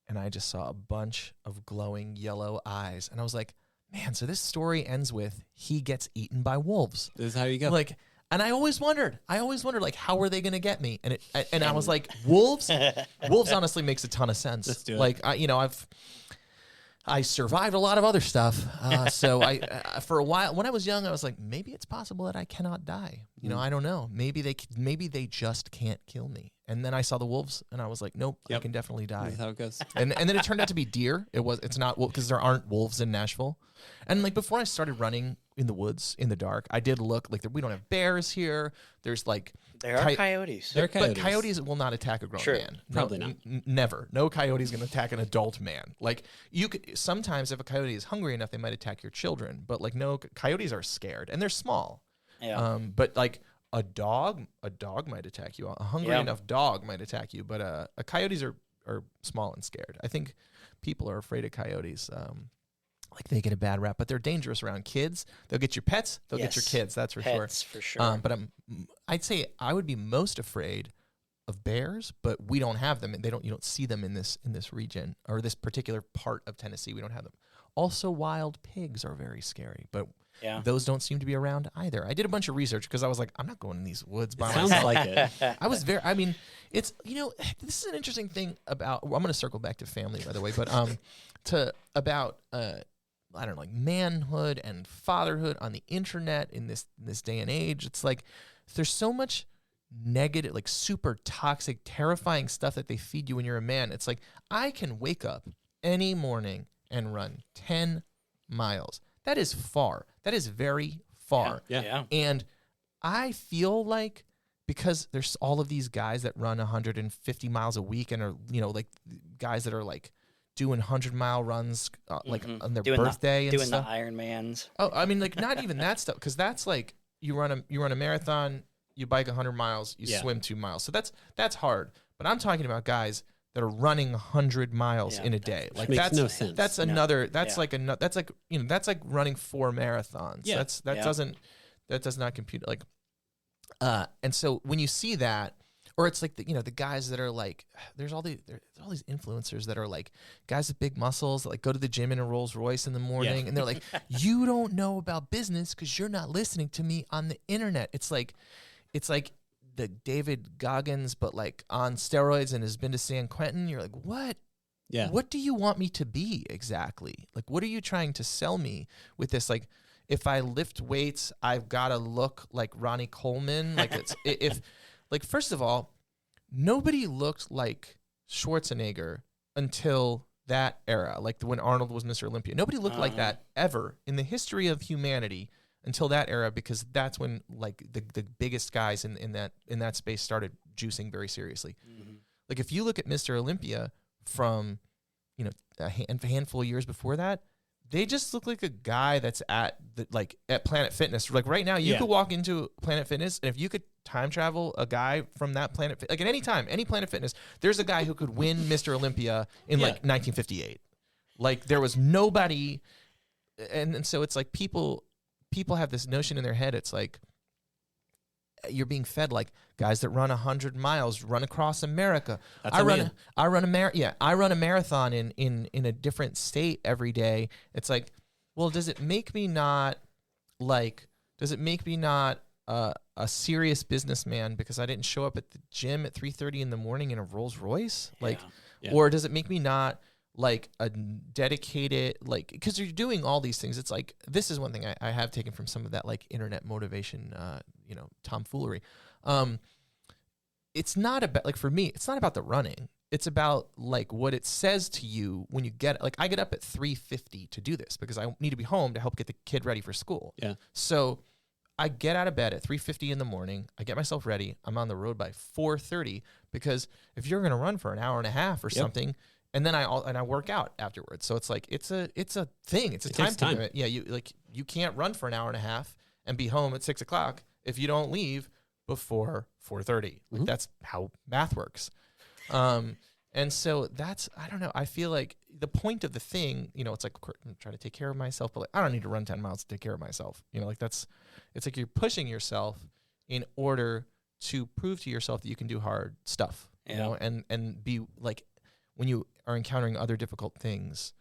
and I just saw a bunch of glowing yellow eyes, and I was like, man, so this story ends with he gets eaten by wolves. This is how you go. Like, and I always wondered, like, how are they going to get me? And I was like, wolves honestly makes a ton of sense. Let's do it. Like, I survived a lot of other stuff. So for a while, when I was young, I was like, maybe it's possible that I cannot die. I don't know. Maybe they just can't kill me. And then I saw the wolves, and I was like, nope, I can definitely die. That's how it goes. And then it turned out to be deer. It's not, because there aren't wolves in Nashville. And like before I started running in the woods in the dark, I did look like we don't have bears here. There's like There are coyotes. There are coyotes. But coyotes will not attack a grown True. man. Probably not. Never. No coyote is going to attack an adult man. Like you could sometimes, if a coyote is hungry enough, they might attack your children. But like no, coyotes are scared, and they're small. Yeah. But like a dog might attack you. A hungry enough dog might attack you. But coyotes are small and scared. I think people are afraid of coyotes. Like they get a bad rap, but they're dangerous around kids. They'll get your pets. They'll get your kids. That's for sure. Pets, for sure. But I'd say I would be most afraid of bears, but we don't have them, and you don't see them in this region or this particular part of Tennessee. We don't have them. Also, wild pigs are very scary, but those don't seem to be around either. I did a bunch of research because I was like, I'm not going in these woods by myself. Sounds like it. It's this is an interesting thing about. I'm going to circle back to family, by the way, but I don't know, like manhood and fatherhood on the internet in this day and age. It's like there's so much negative, like super toxic, terrifying stuff that they feed you when you're a man. It's like I can wake up any morning and run 10 miles. That is far. That is very far. Yeah. And I feel like because there's all of these guys that run 150 miles a week and are, like guys that are like doing 100-mile runs like on their birthday and doing stuff. The Ironmans. Oh, I mean, like not even that stuff, because that's like you run a marathon, you bike 100 miles, you swim 2 miles. So that's hard. But I'm talking about guys that are running 100 miles in a day. Like makes that's no sense. That's another. That's like another. That's like that's like running 4 marathons. Yeah. That does not compute. Like, and so when you see that. Or it's like the guys that are like there's all these influencers that are like guys with big muscles that like go to the gym in a Rolls Royce in the morning and they're like, you don't know about business because you're not listening to me on the internet. It's like the David Goggins but like on steroids and has been to San Quentin. You're like, what? Yeah. What do you want me to be exactly? Like, what are you trying to sell me with this? Like, if I lift weights, I've got to look like Ronnie Coleman. Like Like, first of all, nobody looked like Schwarzenegger until that era, like when Arnold was Mr. Olympia. Nobody looked like that ever in the history of humanity until that era, because that's when like the biggest guys in that space started juicing very seriously. Mm-hmm. Like if you look at Mr. Olympia from a handful of years before that, they just look like a guy that's at Planet Fitness. Like right now, you could walk into Planet Fitness, and if you could time travel a guy from that Planet, like at any time, any Planet Fitness, there's a guy who could win Mr. Olympia in like 1958. Like there was nobody, and so it's like people have this notion in their head. It's like you're being fed like guys that run 100 miles, run across America. I run a marathon in a different state every day. It's like, well, does it make me not a serious businessman because I didn't show up at the gym at 3:30 in the morning in a Rolls Royce? Or does it make me not like a dedicated, like, because you're doing all these things. It's like, this is one thing I have taken from some of that like internet motivation, tomfoolery. It's not about, like, for me, it's not about the running. It's about like what it says to you when you get, like, I get up at 3:50 to do this because I need to be home to help get the kid ready for school. Yeah. So I get out of bed at 3:50 in the morning. I get myself ready. I'm on the road by 4:30 because if you're going to run for an hour and a half or something, and then I work out afterwards. So it's like it's a thing. It's a time commitment. Yeah, you can't run for an hour and a half and be home at 6 o'clock if you don't leave before 4:30. Like that's how math works. And so that's, I don't know. I feel like the point of the thing, it's like I'm trying to take care of myself, but like, I don't need to run 10 miles to take care of myself. It's like you're pushing yourself in order to prove to yourself that you can do hard stuff, and be like, when you are encountering other difficult things,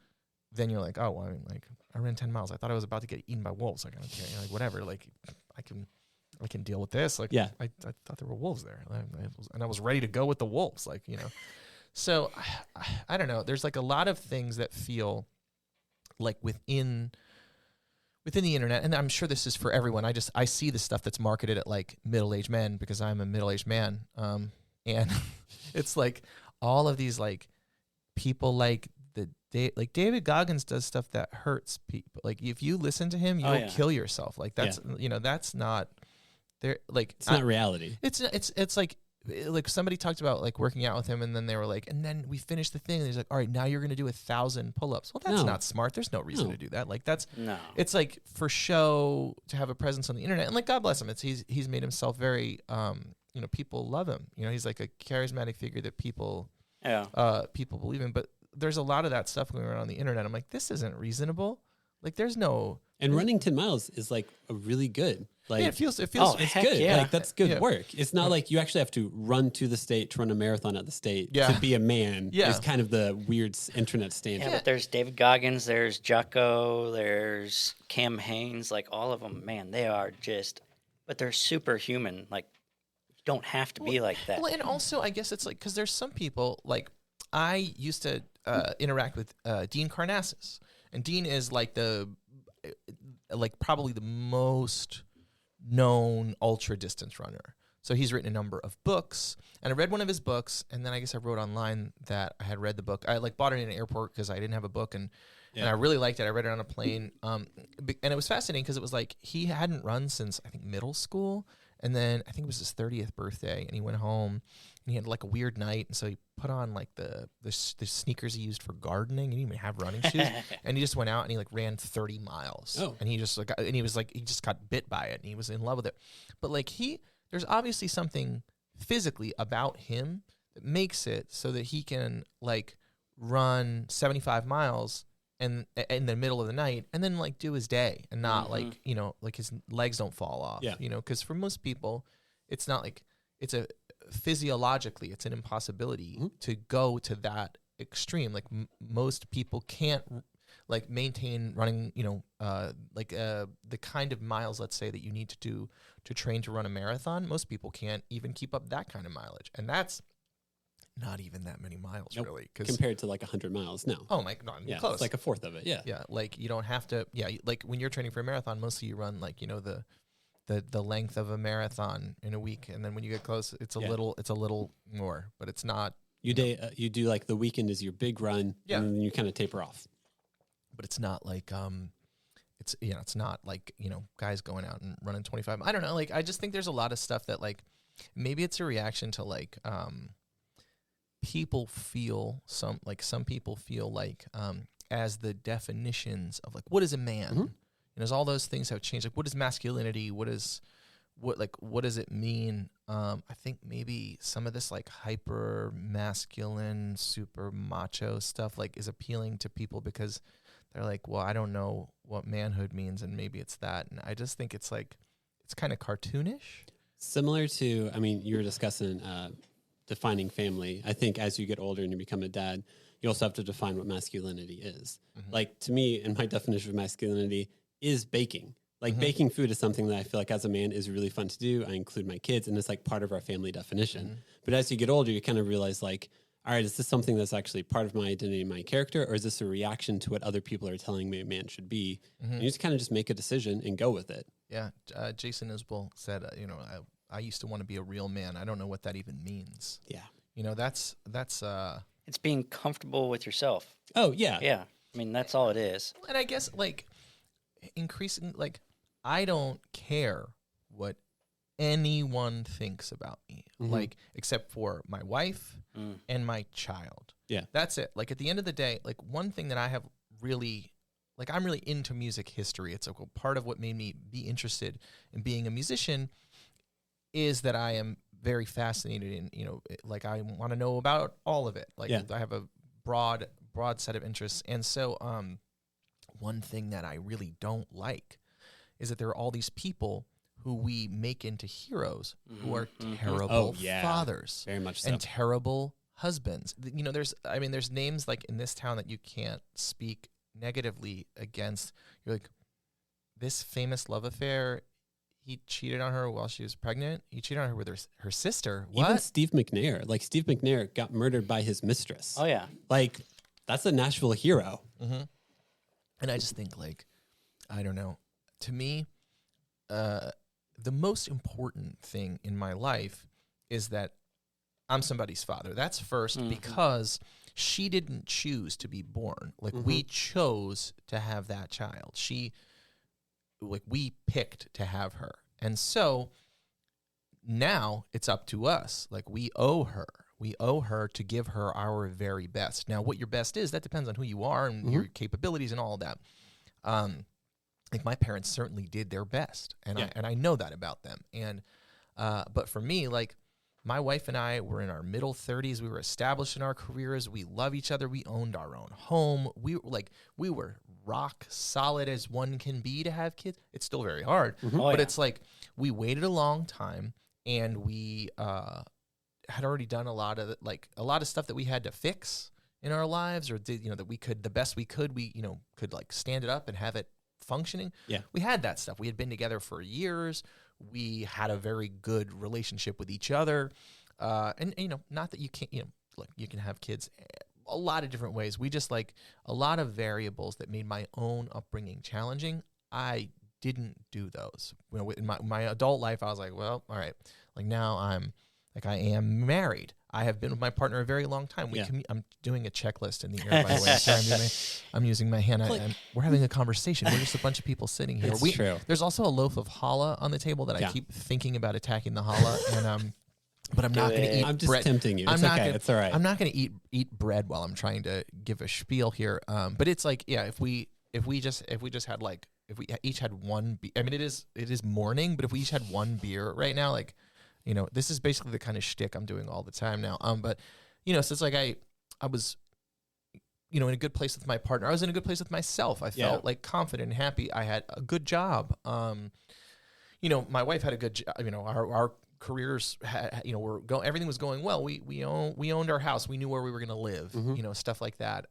then you're like, oh, well, I mean, like, I ran 10 miles. I thought I was about to get eaten by wolves. Like, I don't care, like, whatever. Like, I can deal with this. Like, I thought there were wolves there, and I was ready to go with the wolves. Like, So I don't know. There's like a lot of things that feel like within the internet, and I'm sure this is for everyone. I see the stuff that's marketed at like middle-aged men because I'm a middle-aged man, and it's like all of these like people like David Goggins does stuff that hurts people. Like if you listen to him, you'll kill yourself. Like that's that's not there. Like it's not reality. It's like somebody talked about like working out with him, and then they were like, and then we finished the thing, and he's like, all right, now you're going to do 1,000 pull-ups. Well, that's not smart. There's no reason to do that. Like it's like for show to have a presence on the internet, and like God bless him, he's made himself very people love him. He's like a charismatic figure that people believe in. But there's a lot of that stuff going around on the internet. I'm like, this isn't reasonable. Like there's no. And running 10 miles is like a really good. Like it feels it's good. Yeah. Like that's good work. It's not like you actually have to run to the state to run a marathon at the state to be a man. Yeah. Is kind of the weird internet standard. Yeah, but there's David Goggins, there's Jocko, there's Cam Haines, like all of them, man, they are just, but they're superhuman. Like you don't have to be like that. Well, and also I guess it's like, because there's some people, like I used to interact with Dean Karnassus, and Dean is like probably the most known ultra distance runner. So he's written a number of books, and I read one of his books, and then I guess I wrote online that I had read the book. I like bought it in an airport because I didn't have a book, and I really liked it. I read it on a plane, and it was fascinating because it was like he hadn't run since I think middle school, and then I think it was his 30th birthday, and he went home and he had like a weird night, and so he put on like the sneakers he used for gardening. He didn't even have running shoes, and he just went out and he like ran 30 miles. And he just he just got bit by it, and he was in love with it. But like there's obviously something physically about him that makes it so that he can like run 75 miles and in the middle of the night, and then like do his day and not like like his legs don't fall off. Because for most people, it's not like physiologically it's an impossibility to go to that extreme. Like most people can't like maintain running the kind of miles, let's say, that you need to do to train to run a marathon. Most people can't even keep up that kind of mileage, and that's not even that many miles really, compared to like 100 miles. No. Oh my god, close. It's like a fourth of it. Yeah Like you don't have to like when you're training for a marathon, mostly you run like the length of a marathon in a week, and then when you get close, it's a little more, but it's not. You do like the weekend is your big run, and then you kind of taper off. But it's not like it's not like guys going out and running 25. I don't know. Like I just think there's a lot of stuff that like maybe it's a reaction to like some people feel like as the definitions of like what is a man, Mm-hmm. and as all those things have changed, like what is masculinity, what does it mean? I think maybe some of this like hyper masculine, super macho stuff like is appealing to people because they're like, well, I don't know what manhood means, and maybe it's that. And I just think it's like it's kind of cartoonish. Similar to, I mean, you were discussing defining family. I think as you get older and you become a dad, you also have to define what masculinity is. Mm-hmm. Like to me, and my definition of masculinity is baking. Like Mm-hmm. baking food is something that I feel like as a man is really fun to do. I include my kids and it's like part of our family definition. Mm-hmm. But as you get older, you kind of realize like, all right, is this something that's actually part of my identity and my character, or is this a reaction to what other people are telling me a man should be? Mm-hmm. And you just kind of just make a decision and go with it. Yeah, Jason Isbell said, I used to want to be a real man. I don't know what that even means. Yeah. That's It's being comfortable with yourself. Oh, yeah. Yeah. I mean, that's all it is. and I guess like increasing like I don't care what anyone thinks about me, Mhm. like except for my wife Mm. and my child. Yeah. That's it. Like at the end of the day, like one thing that I have really like I'm really into music history. It's a part of what made me be interested in being a musician is that I am very fascinated in, like I want to know about all of it. Like Yeah. I have a broad set of interests. And so one thing that I really don't like is that there are all these people who we make into heroes who are terrible Oh, yeah. fathers Very much so. and terrible husbands. There's names like in this town that you can't speak negatively against. You're like, this famous love affair, he cheated on her while she was pregnant. He cheated on her with her sister. What? Even Steve McNair. Like Steve McNair got murdered by his mistress. Oh, yeah. Like that's a Nashville hero. Mm-hmm. And I just think, like, I don't know. To me, the most important thing in my life is that I'm somebody's father. That's first because she didn't choose to be born. Like, we chose to have that child. We picked to have her. And so now it's up to us. Like, we owe her. We owe her to give her our very best. Now, what your best is, that depends on who you are and your capabilities and all of that. Like my parents certainly did their best, and I know that about them. And but for me, like my wife and I were in our middle 30s. We were established in our careers. We love each other. We owned our own home. We were rock solid as one can be to have kids. It's still very hard, but it's like we waited a long time, and we had already done a lot of stuff that we had to fix in our lives, or did that we could the best we could. We could like stand it up and have it functioning. Yeah, we had that stuff. We had been together for years. We had a very good relationship with each other, and not that you can't look, you can have kids a lot of different ways. We just like a lot of variables that made my own upbringing challenging. I didn't do those. In my adult life, I was like, well, all right. Like now I am married. I have been with my partner a very long time. I'm doing a checklist in the air, by the way. Sorry, I'm using my hand. We're having a conversation. We're just a bunch of people sitting here. It's true. There's also a loaf of challah on the table that I keep thinking about attacking the challah, and but I'm not going to eat. I'm just bread. tempting you. It's okay. It's all right. I'm not going to eat bread while I'm trying to give a spiel here. But it's like, yeah, if we just had like if we each had one. I mean, it is morning, but if we each had one beer right now, like. This is basically the kind of shtick I'm doing all the time now. But so it's like I was, in a good place with my partner. I was in a good place with myself. I felt like confident and happy. I had a good job. My wife had a good job. Our careers had, everything was going well. We owned our house. We knew where we were going to live, stuff like that.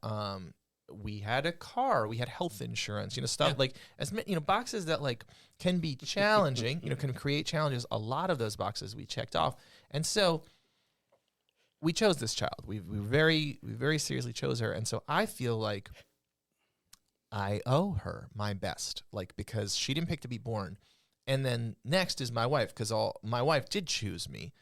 We had a car, we had health insurance, stuff like as boxes that like can be challenging, can create challenges. A lot of those boxes we checked off. And so we chose this child. We very seriously chose her. And so I feel like I owe her my best, like, because she didn't pick to be born. And then next is my wife, because my wife did choose me.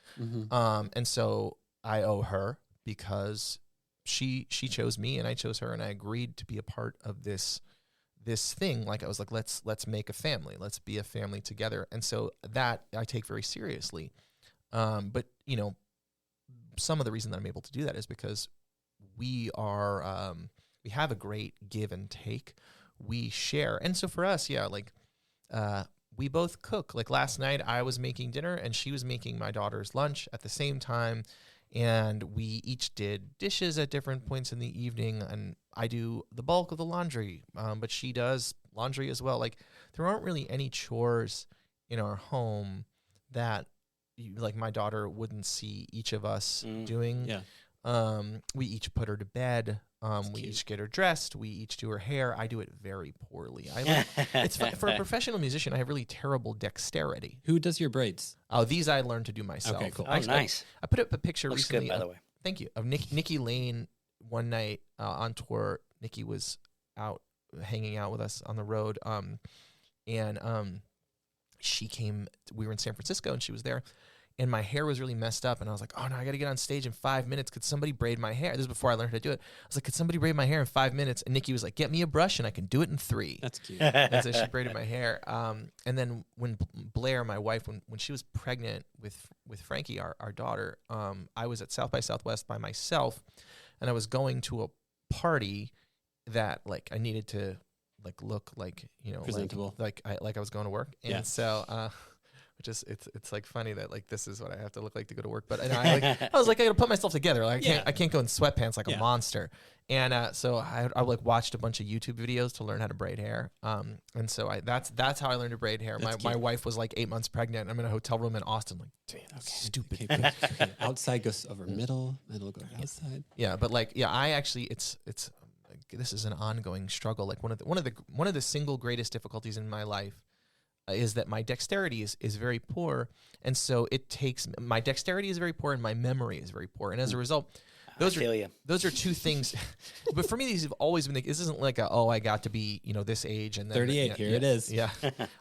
And so I owe her because she chose me and I chose her, and I agreed to be a part of this thing. Like I was like, let's make a family. Let's be a family together. And so that I take very seriously. But some of the reason that I'm able to do that is because we are have a great give and take. We share. And so for us, yeah, like we both cook. Like last night I was making dinner and she was making my daughter's lunch at the same time. And we each did dishes at different points in the evening. And I do the bulk of the laundry, but she does laundry as well. Like there aren't really any chores in our home that like my daughter wouldn't see each of us doing. Yeah. We each put her to bed. We cute. each get her dressed. We each do her hair. I do it very poorly. It's for a professional musician. I have really terrible dexterity. Who does your braids? Oh, these I learned to do myself. Okay, cool. Oh, nice. I put up a picture Looks recently. good, by the way. Thank you. Of Nikki Lane one night on tour. Nikki was out hanging out with us on the road. She came. We were in San Francisco, and she was there. And my hair was really messed up. And I was like, oh, no, I got to get on stage in 5 minutes. Could somebody braid my hair? This is before I learned how to do it. I was like, could somebody braid my hair in 5 minutes? And Nikki was like, get me a brush and I can do it in 3. That's cute. And so she braided my hair. And then when Blair, my wife, when she was pregnant with Frankie, our daughter, I was at South by Southwest by myself. And I was going to a party that like I needed to like look like, you know, Presentable. like I was going to work. And Yeah. so which is it's like funny that like this is what I have to look like to go to work. But I was like I got to put myself together. Like I can't go in sweatpants like a monster. And so I like watched a bunch of YouTube videos to learn how to braid hair. And so that's how I learned to braid hair. My wife was like 8 months pregnant. I'm in a hotel room in Austin. Like, damn, stupid. Okay. Outside goes over middle goes outside. Yeah, but like I actually it's this is an ongoing struggle. Like one of the single greatest difficulties in my life is that my dexterity is very poor, and so my dexterity is very poor and my memory is very poor, and as a result, those are two things. But for me, these have always been. This isn't like I got to be this age and then 38. Here it is. Yeah,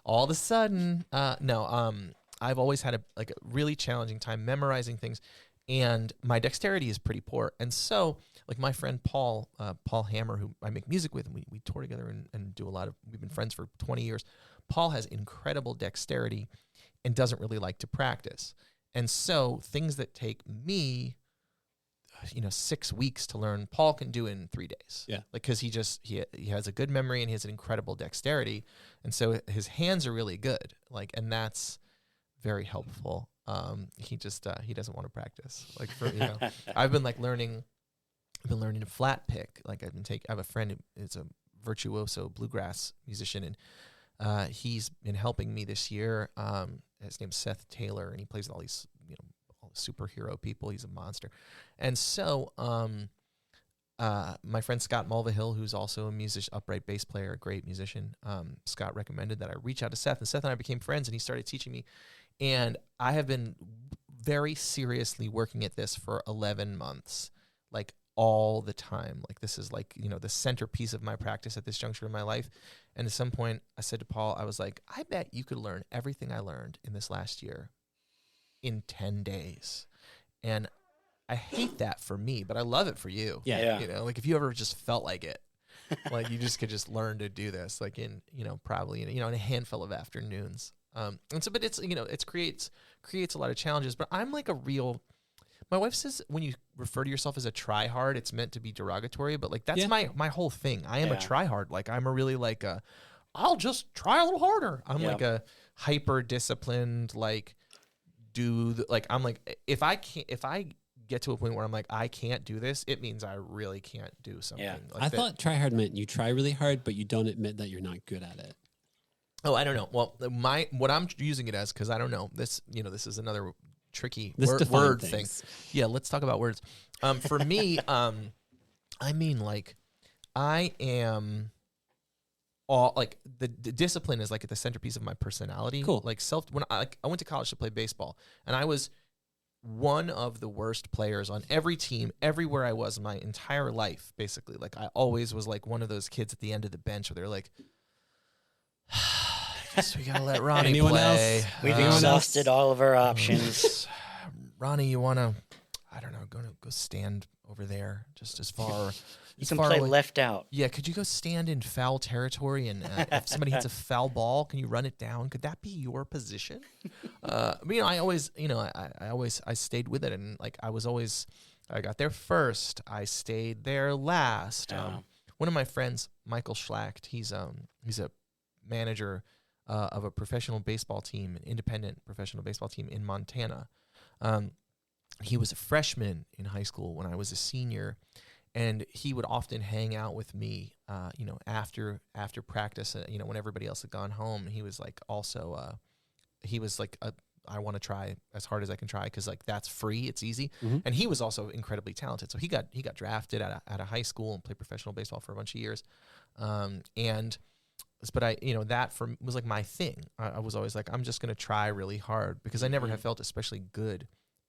all of a sudden, no. I've always had a really challenging time memorizing things, and my dexterity is pretty poor, and so like my friend Paul Hammer, who I make music with, and we tour together and do a lot of. We've been friends for 20 years. Paul has incredible dexterity and doesn't really like to practice. And so things that take me, 6 weeks to learn, Paul can do in 3 days. Yeah. Like, cause he has a good memory and he has an incredible dexterity. And so his hands are really good. Like, and that's very helpful. He just, he doesn't want to practice. Like I've been learning to flat pick. Like I have a friend who is a virtuoso bluegrass musician, and he's been helping me this year. His name's Seth Taylor, and he plays with all these, all the superhero people. He's a monster. And so, my friend Scott Mulvihill, who's also a upright bass player, a great musician, Scott recommended that I reach out to Seth, and Seth and I became friends, and he started teaching me. And I have been very seriously working at this for 11 months, like all the time. Like this is like, the centerpiece of my practice at this juncture in my life. And at some point I said to Paul, I was like, I bet you could learn everything I learned in this last year in 10 days. And I hate that for me, but I love it for you. Yeah. Like if you ever just felt like it, like you just could just learn to do this, like in, probably, in a handful of afternoons. And so, but it's, it creates a lot of challenges, but I'm like my wife says when you refer to yourself as a try-hard, it's meant to be derogatory, but like that's my whole thing. I am a try-hard. Like I'm a really I'll just try a little harder. I'm like a hyper-disciplined, I'm like, if I get to a point where I'm like, I can't do this, it means I really can't do something. Yeah. Like I thought try hard meant you try really hard, but you don't admit that you're not good at it. Oh, I don't know. Well, what I'm using it as, because I don't know this. This is another tricky word thing. Yeah, let's talk about words. For me, I mean, like, I am all like the discipline is like at the centerpiece of my personality. Cool. Like when I went to college to play baseball, and I was one of the worst players on every team, everywhere I was my entire life, basically. Like I always was like one of those kids at the end of the bench where they're like, I guess we gotta let Ronnie Anyone play. else? We've exhausted all of our options. Ronnie, you wanna, I don't know, go stand over there, just as far. You can play left out. Yeah, could you go stand in foul territory, and if somebody hits a foul ball, can you run it down? Could that be your position? I always, I stayed with it, and like I got there first. I stayed there last. one of my friends, Michael Schlacht, he's a manager of a professional baseball team, an independent professional baseball team in Montana. He was a freshman in high school when I was a senior, and he would often hang out with me, after practice, when everybody else had gone home. He was like I want to try as hard as I can try because like that's free, it's easy. Mm-hmm. And he was also incredibly talented. So he got drafted at a high school and played professional baseball for a bunch of years. But that was like my thing. I was always like, I'm just going to try really hard because I never have felt especially good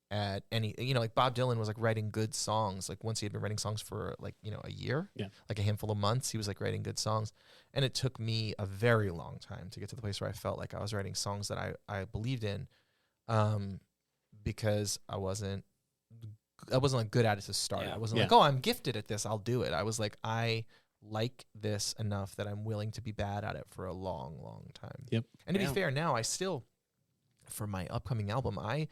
at any, like Bob Dylan was like writing good songs. Like once he had been writing songs for like, a year, like a handful of months, he was like writing good songs. And it took me a very long time to get to the place where I felt like I was writing songs that I believed in. Because I wasn't like good at it to start. I wasn't like, oh, I'm gifted at this, I'll do it. I was like, I like this enough that I'm willing to be bad at it for a long, long time. Yep. And to be fair, now I still, for my upcoming album, I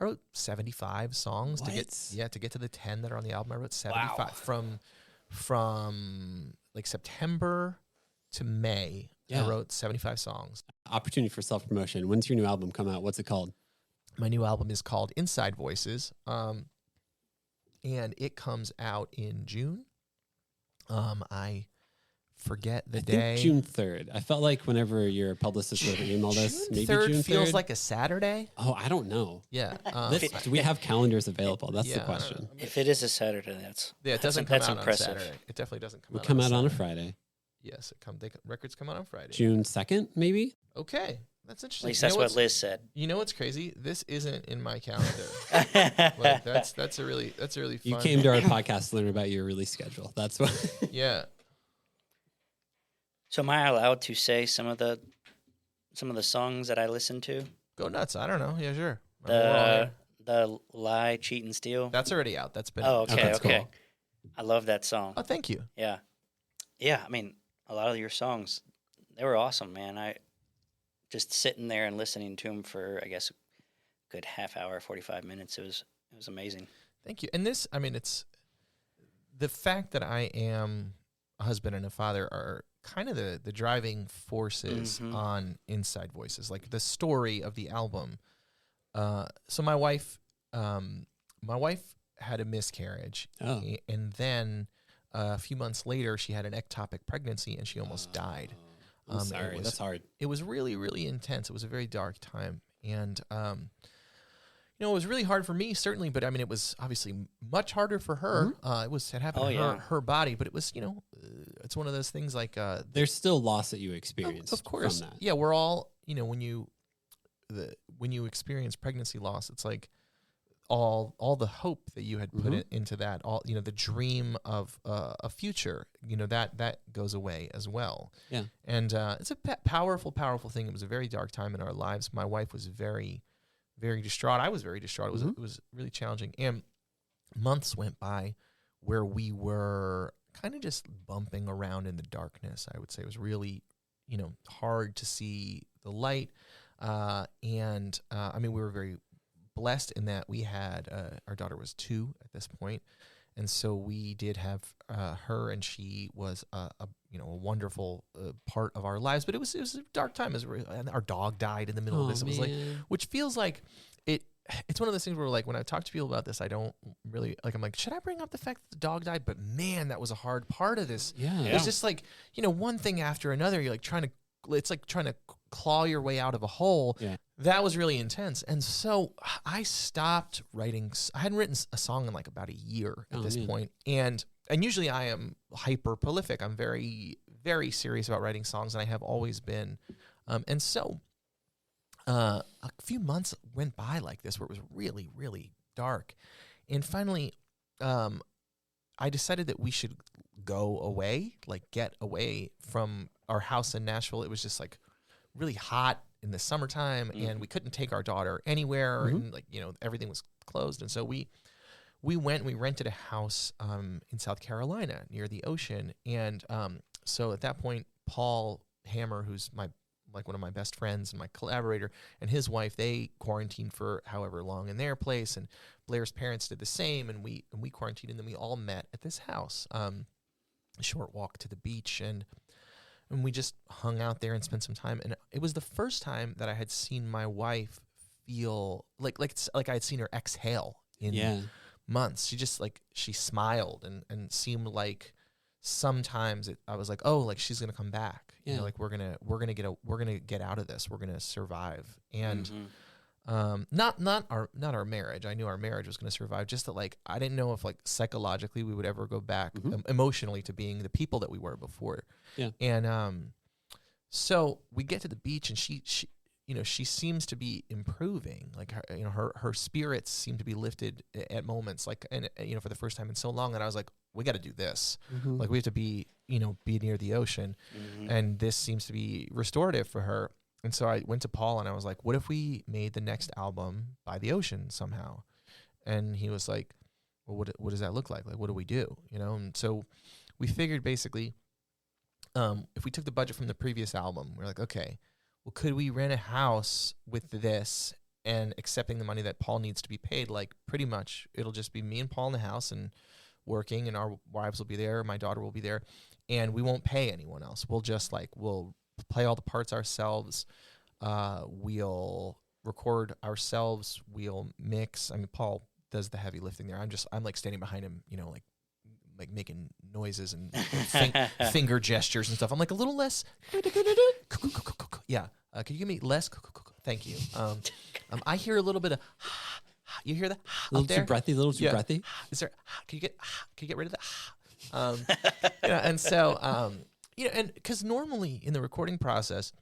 wrote 75 songs to get to the 10 that are on the album. I wrote 75 from like September to May. I wrote 75 songs. Opportunity for self-promotion. When's your new album come out? What's it called? My new album is called Inside Voices, and it comes out in June. I forget the day. I think June 3rd. I felt like whenever your publicist would email us, maybe June 3rd feels like a Saturday. Oh, I don't know. Yeah. Do we have calendars available? That's the question. If it is a Saturday, it doesn't come out impressive. on Saturday. It definitely doesn't come out. It come out on on a Friday. Yes, records come out on Friday. June 2nd, maybe? Okay. That's interesting. At least that's what Liz said. You know what's crazy? This isn't in my calendar. Like that's a really fun. You came to our podcast to learn about your release schedule. That's what. Yeah. So am I allowed to say some of the songs that I listen to? Go nuts. I don't know. Yeah, sure. The Lie, Cheat, and Steal. That's already out. That's been. Oh, okay. Cool. I love that song. Oh, thank you. Yeah. I mean, a lot of your songs, they were awesome, man. I just sitting there and listening to them for, I guess, a good half hour, 45 minutes. It was amazing. Thank you. And this, I mean, it's the fact that I am a husband and a father are kind of the driving forces on Inside Voices, like the story of the album. So my wife had a miscarriage, and then a few months later, she had an ectopic pregnancy, and she almost died. I'm sorry, that's hard. It was really, really intense. It was a very dark time, and it was really hard for me, certainly, but I mean, it was obviously much harder for her. It happened to her body, but it was, it's one of those things like there's still loss that you experienced. Of course, from that. Yeah, we're all, when you experience pregnancy loss, it's like all the hope that you had put into that, all the dream of a future, that goes away as well. Yeah, and it's a powerful thing. It was a very dark time in our lives. My wife was very, very distraught. I was very distraught. It was really challenging. And months went by where we were kind of just bumping around in the darkness. I would say it was really, hard to see the light. I mean, we were very blessed in that we had our daughter was 2 at this point, and so we did have her, and she was a wonderful part of our lives. But it was a dark time, and our dog died in the middle of this. It was which feels like it's one of those things where, like, when I talk to people about this, I don't really I'm like, should I bring up the fact that the dog died? But man, that was a hard part of this. Yeah, it was just like one thing after another. You're like it's like trying to claw your way out of a hole. Yeah. That was really intense. And so I stopped writing. I hadn't written a song in like about a year at this point. And usually I am hyper prolific. I'm very, very serious about writing songs, and I have always been. And so a few months went by like this where it was really, really dark. And finally, I decided that we should go away, like get away from our house in Nashville. It was just like really hot in the summertime, and we couldn't take our daughter anywhere, and like everything was closed. And so we rented a house in South Carolina near the ocean. And so at that point, Paul Hammer, who's one of my best friends and my collaborator, and his wife, they quarantined for however long in their place, and Blair's parents did the same, and we quarantined, and then we all met at this house. a short walk to the beach, and we just hung out there and spent some time. And it was the first time that I had seen my wife feel like I had seen her exhale in months. She just she smiled and seemed like sometimes I was like, oh, like she's gonna come back. You know, like we're gonna get out of this. We're gonna survive. And not our marriage. I knew our marriage was gonna survive. Just that I didn't know if psychologically we would ever go back emotionally to being the people that we were before. Yeah. And so we get to the beach, and she she seems to be improving. Her spirits seem to be lifted at moments, and for the first time in so long. And I was like, we got to do this. We have to be near the ocean, and this seems to be restorative for her. And so I went to Paul and I was like, what if we made the next album by the ocean somehow? And he was like, well, what does that look like? What do we do? And so we figured basically, if we took the budget from the previous album, we're like, okay, well, could we rent a house with this and accepting the money that Paul needs to be paid? Pretty much it'll just be me and Paul in the house and working, and our wives will be there. My daughter will be there, and we won't pay anyone else. We'll just we'll play all the parts ourselves. We'll record ourselves. We'll mix. I mean, Paul does the heavy lifting there. I'm standing behind him, making noises and finger gestures and stuff. I'm a little less. Yeah. Can you give me less? Thank you. I hear a little bit of. You hear that? A little too breathy. A little too breathy. Is there? Can you get rid of that? And so and because normally in the recording process,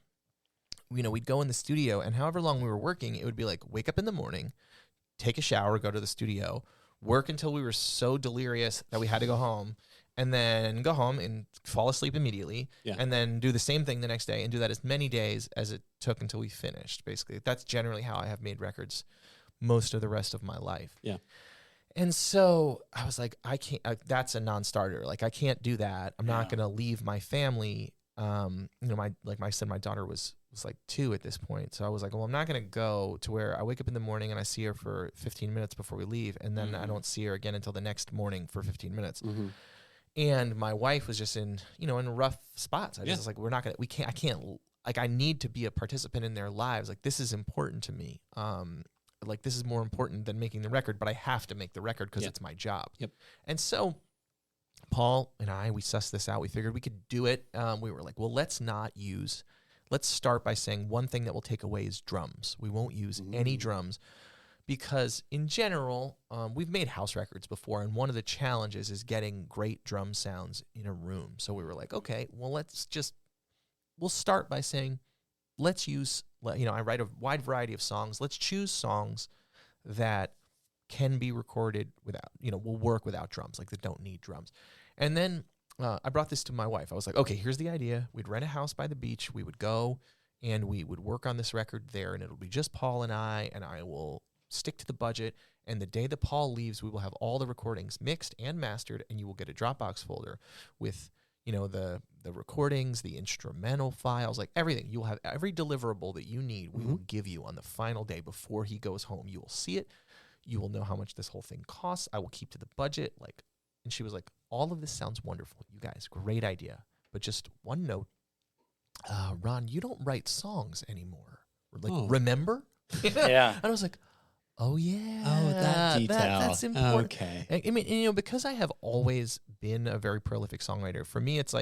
we'd go in the studio, and however long we were working, it would be wake up in the morning, take a shower, go to the studio, work until we were so delirious that we had to go home, and then go home and fall asleep immediately, and then do the same thing the next day and do that as many days as it took until we finished. Basically, that's generally how I have made records most of the rest of my life. Yeah. And so I was like, I can't, that's a non-starter. I can't do that. I'm not going to leave my family. I said, my daughter was 2 at this point. So I was like, well, I'm not going to go to where I wake up in the morning and I see her for 15 minutes before we leave. And then I don't see her again until the next morning for 15 minutes. And my wife was just in rough spots. I just we're not going to, I need to be a participant in their lives. This is important to me. This is more important than making the record, but I have to make the record because it's my job. Yep. And so Paul and we sussed this out. We figured we could do it. We were like, well, let's start by saying one thing that we'll take away is drums. We won't use any drums because in general, we've made house records before, and one of the challenges is getting great drum sounds in a room. So we were like, okay, well, we'll start by saying, let's use, I write a wide variety of songs. Let's choose songs that can be recorded without, will work without drums, that don't need drums. And then I brought this to my wife. I was like, okay, here's the idea. We'd rent a house by the beach. We would go and we would work on this record there, and it'll be just Paul and I will stick to the budget. And the day that Paul leaves, we will have all the recordings mixed and mastered, and you will get a Dropbox folder with the recordings, the instrumental files, everything. You will have every deliverable that you need. We will give you on the final day before he goes home. You will see it. You will know how much this whole thing costs. I will keep to the budget. And she was like, all of this sounds wonderful. You guys, great idea. But just one note, Ron, you don't write songs anymore. Remember? Yeah. And I was like, oh, yeah. Oh, that detail. That's important. Okay. I mean, because I have always been a very prolific songwriter, for me, it's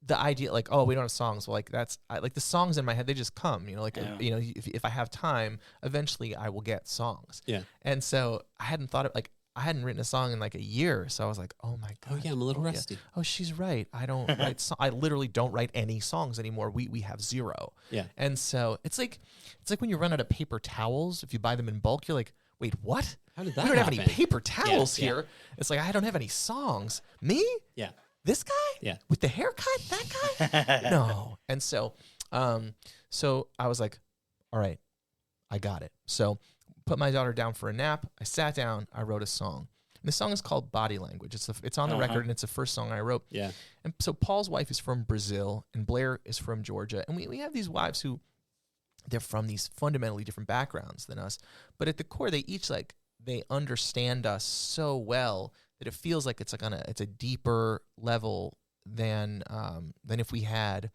the idea, oh, we don't have songs. Well, that's, the songs in my head, they just come, if I have time, eventually I will get songs. Yeah. And so I hadn't thought of, I hadn't written a song in a year. So I was like, oh my God. Oh yeah, I'm a little rusty. Yeah. Oh, she's right. I don't write I literally don't write any songs anymore. We have zero. Yeah. And so it's like when you run out of paper towels, if you buy them in bulk, you're like, wait, what? How did that We don't happen? have any paper towels here. Yeah. It's I don't have any songs. Me? Yeah. This guy? Yeah. With the haircut? That guy? No. And so so I was like, all right, I got it. So put my daughter down for a nap. I sat down. I wrote a song. And the song is called Body Language. It's on the record, and it's the first song I wrote. Yeah. And so Paul's wife is from Brazil, and Blair is from Georgia. And we have these wives who, they're from these fundamentally different backgrounds than us. But at the core, they each, they understand us so well that it feels like it's a deeper level than if we had,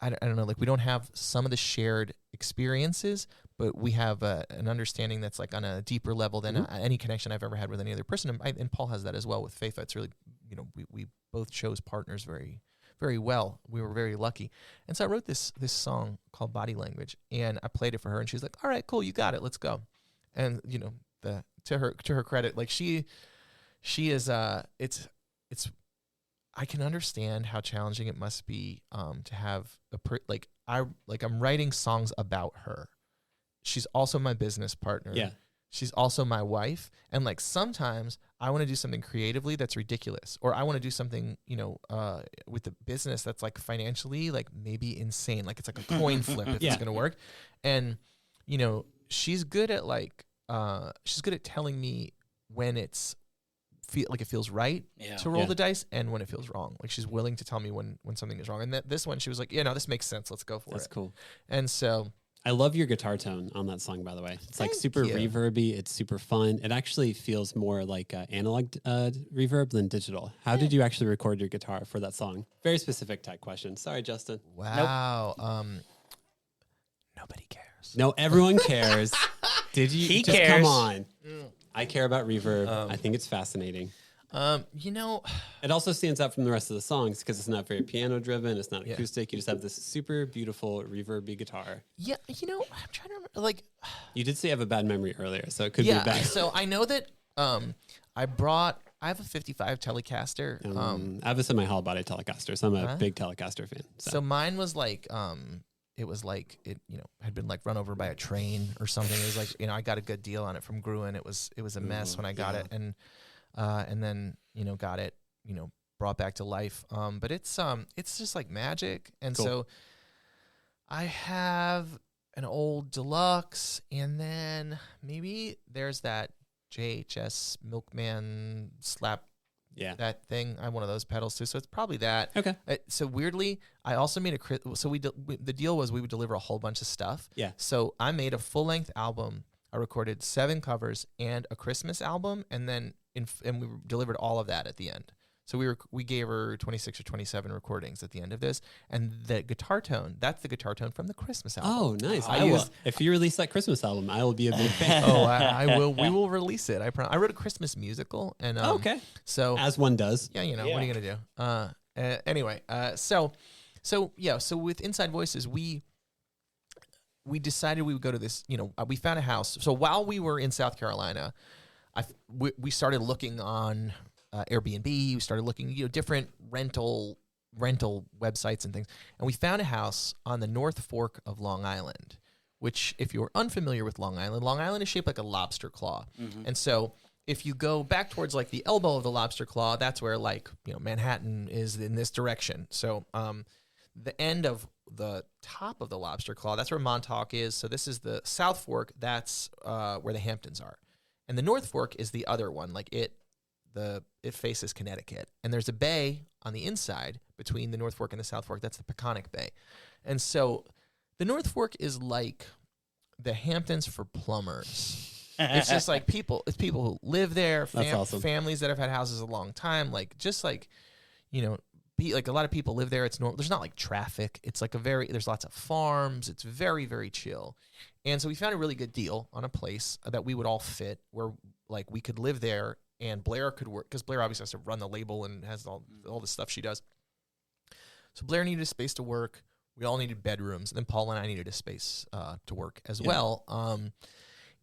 I don't know, like we don't have some of the shared experiences, but we have an understanding that's like on a deeper level than any connection I've ever had with any other person. And Paul has that as well with Faith. It's really, we both chose partners very, very well. We were very lucky. And so I wrote this song called Body Language, and I played it for her, and she's like, all right, cool, you got it, let's go. And, to her credit, like she is, it's, I can understand how challenging it must be to have I'm writing songs about her. She's also my business partner. Yeah. She's also my wife. And like sometimes I want to do something creatively that's ridiculous, or I want to do something, with the business that's like financially like maybe insane. Like it's like a coin flip if it's going to work. And, she's good at telling me when it feels right to roll the dice and when it feels wrong. Like she's willing to tell me when something is wrong. And this one, she was like, this makes sense. Let's go for it. That's cool. And so I love your guitar tone on that song, by the way. It's like super reverby. It's super fun. It actually feels more like analog reverb than digital. How did you actually record your guitar for that song? Very specific type question. Sorry, Justin. Wow. Nope. Nobody cares. No, everyone cares. Did you? He just cares. Come on. I care about reverb. I think it's fascinating. It also stands out from the rest of the songs because it's not very piano driven. It's not acoustic. You just have this super beautiful reverby guitar. Yeah, I'm trying to remember. Like, you did say you have a bad memory earlier, so it could be bad. So I know that I have a 55 Telecaster. I have a semi-hollow body Telecaster, so I'm a big Telecaster fan. So mine was like, it was like it, had been like run over by a train or something. It was like, I got a good deal on it from Gruen. It was a mess when I got it, and then got it, brought back to life. But it's just like magic. And so I have an old deluxe, and then maybe there's that JHS Milkman slap. Yeah, that thing. I have one of those pedals too, so it's probably that. Okay. So weirdly, I also made the deal was we would deliver a whole bunch of stuff. Yeah. So I made a full length album. I recorded 7 covers and a Christmas album, and then and we delivered all of that at the end. So we gave her 26 or 27 recordings at the end of this, and the guitar tone, that's the guitar tone from the Christmas album. Oh, nice! If you release that Christmas album, I will be a big fan. I will. We will release it. I wrote a Christmas musical, and okay. So as one does, what are you gonna do? Anyway, so with Inside Voices, we decided we would go to this. We found a house. So while we were in South Carolina, we started looking on Airbnb. We started looking, different rental websites and things, and we found a house on the North Fork of Long Island. Which, if you're unfamiliar with Long Island is shaped like a lobster claw, and so if you go back towards like the elbow of the lobster claw, that's where Manhattan is in this direction. So the end of the top of the lobster claw, that's where Montauk is. So this is the South Fork. That's where the Hamptons are, and the North Fork is the other one. Like it faces Connecticut, and there's a bay on the inside between the North Fork and the South Fork. That's the Peconic Bay, and so the North Fork is like the Hamptons for plumbers. It's just like people who live there, awesome. Families that have had houses a long time, like a lot of people live there. There's not like traffic. It's like there's lots of farms. It's very, very chill. And so we found a really good deal on a place that we would all fit, where like we could live there and Blair could work, because Blair obviously has to run the label and has all the stuff she does. So Blair needed a space to work. We all needed bedrooms. And then Paul and I needed a space to work as well.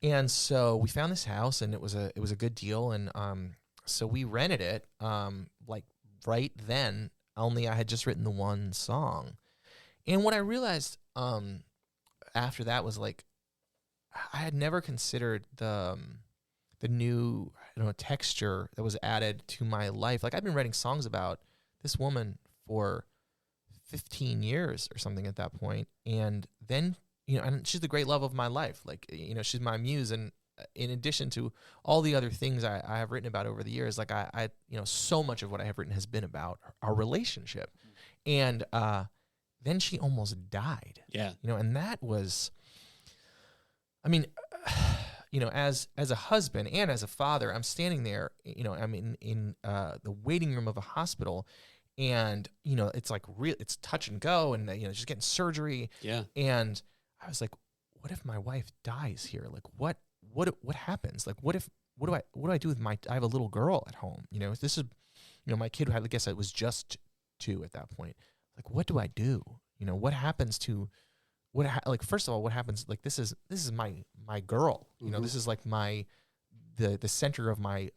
And so we found this house, and it was a good deal. And so we rented it like right then, only I had just written the one song. And what I realized after that was like, I had never considered the new texture that was added to my life. Like I've been writing songs about this woman for 15 years or something at that point, and then and she's the great love of my life. Like she's my muse, and in addition to all the other things I have written about over the years, like I so much of what I have written has been about our relationship, and then she almost died. Yeah, and that was, I mean. As a husband and as a father, I'm standing there, I'm in the waiting room of a hospital, and it's like real, it's touch and go, and she's getting surgery. Yeah. And I was like, what if my wife dies here? Like, what happens? Like, what do I do with I have a little girl at home. This is, my kid had, I guess it was just 2 at that point. Like, what do I do? What happens to like, first of all, what happens? Like, this is my girl. This is like the center of my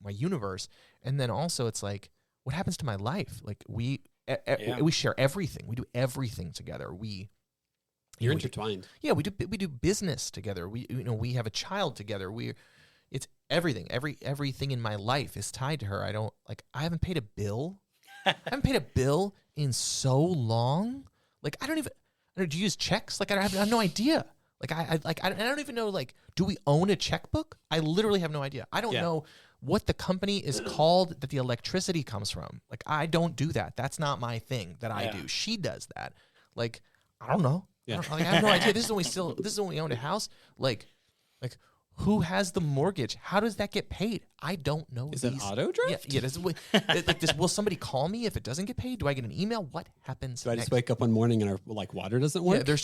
universe. And then also it's like, what happens to my life? Like, we share everything. We do everything together. You're intertwined. We do business together. We have a child together. It's everything. Everything in my life is tied to her. I haven't paid a bill. I haven't paid a bill in so long. Like, do you use checks? Like, I have no idea. Like, I don't even know, like, do we own a checkbook? I literally have no idea. I don't know what the company is called that the electricity comes from. Like, I don't do that. That's not my thing that I do. She does that. Like, I don't know. Yeah. I have no idea. This is when we owned a house. Like, who has the mortgage? How does that get paid? I don't know. Is it auto draft? Yeah. Will somebody call me if it doesn't get paid? Do I get an email? What happens? Do I just wake up one morning and our water doesn't work? Yeah, there's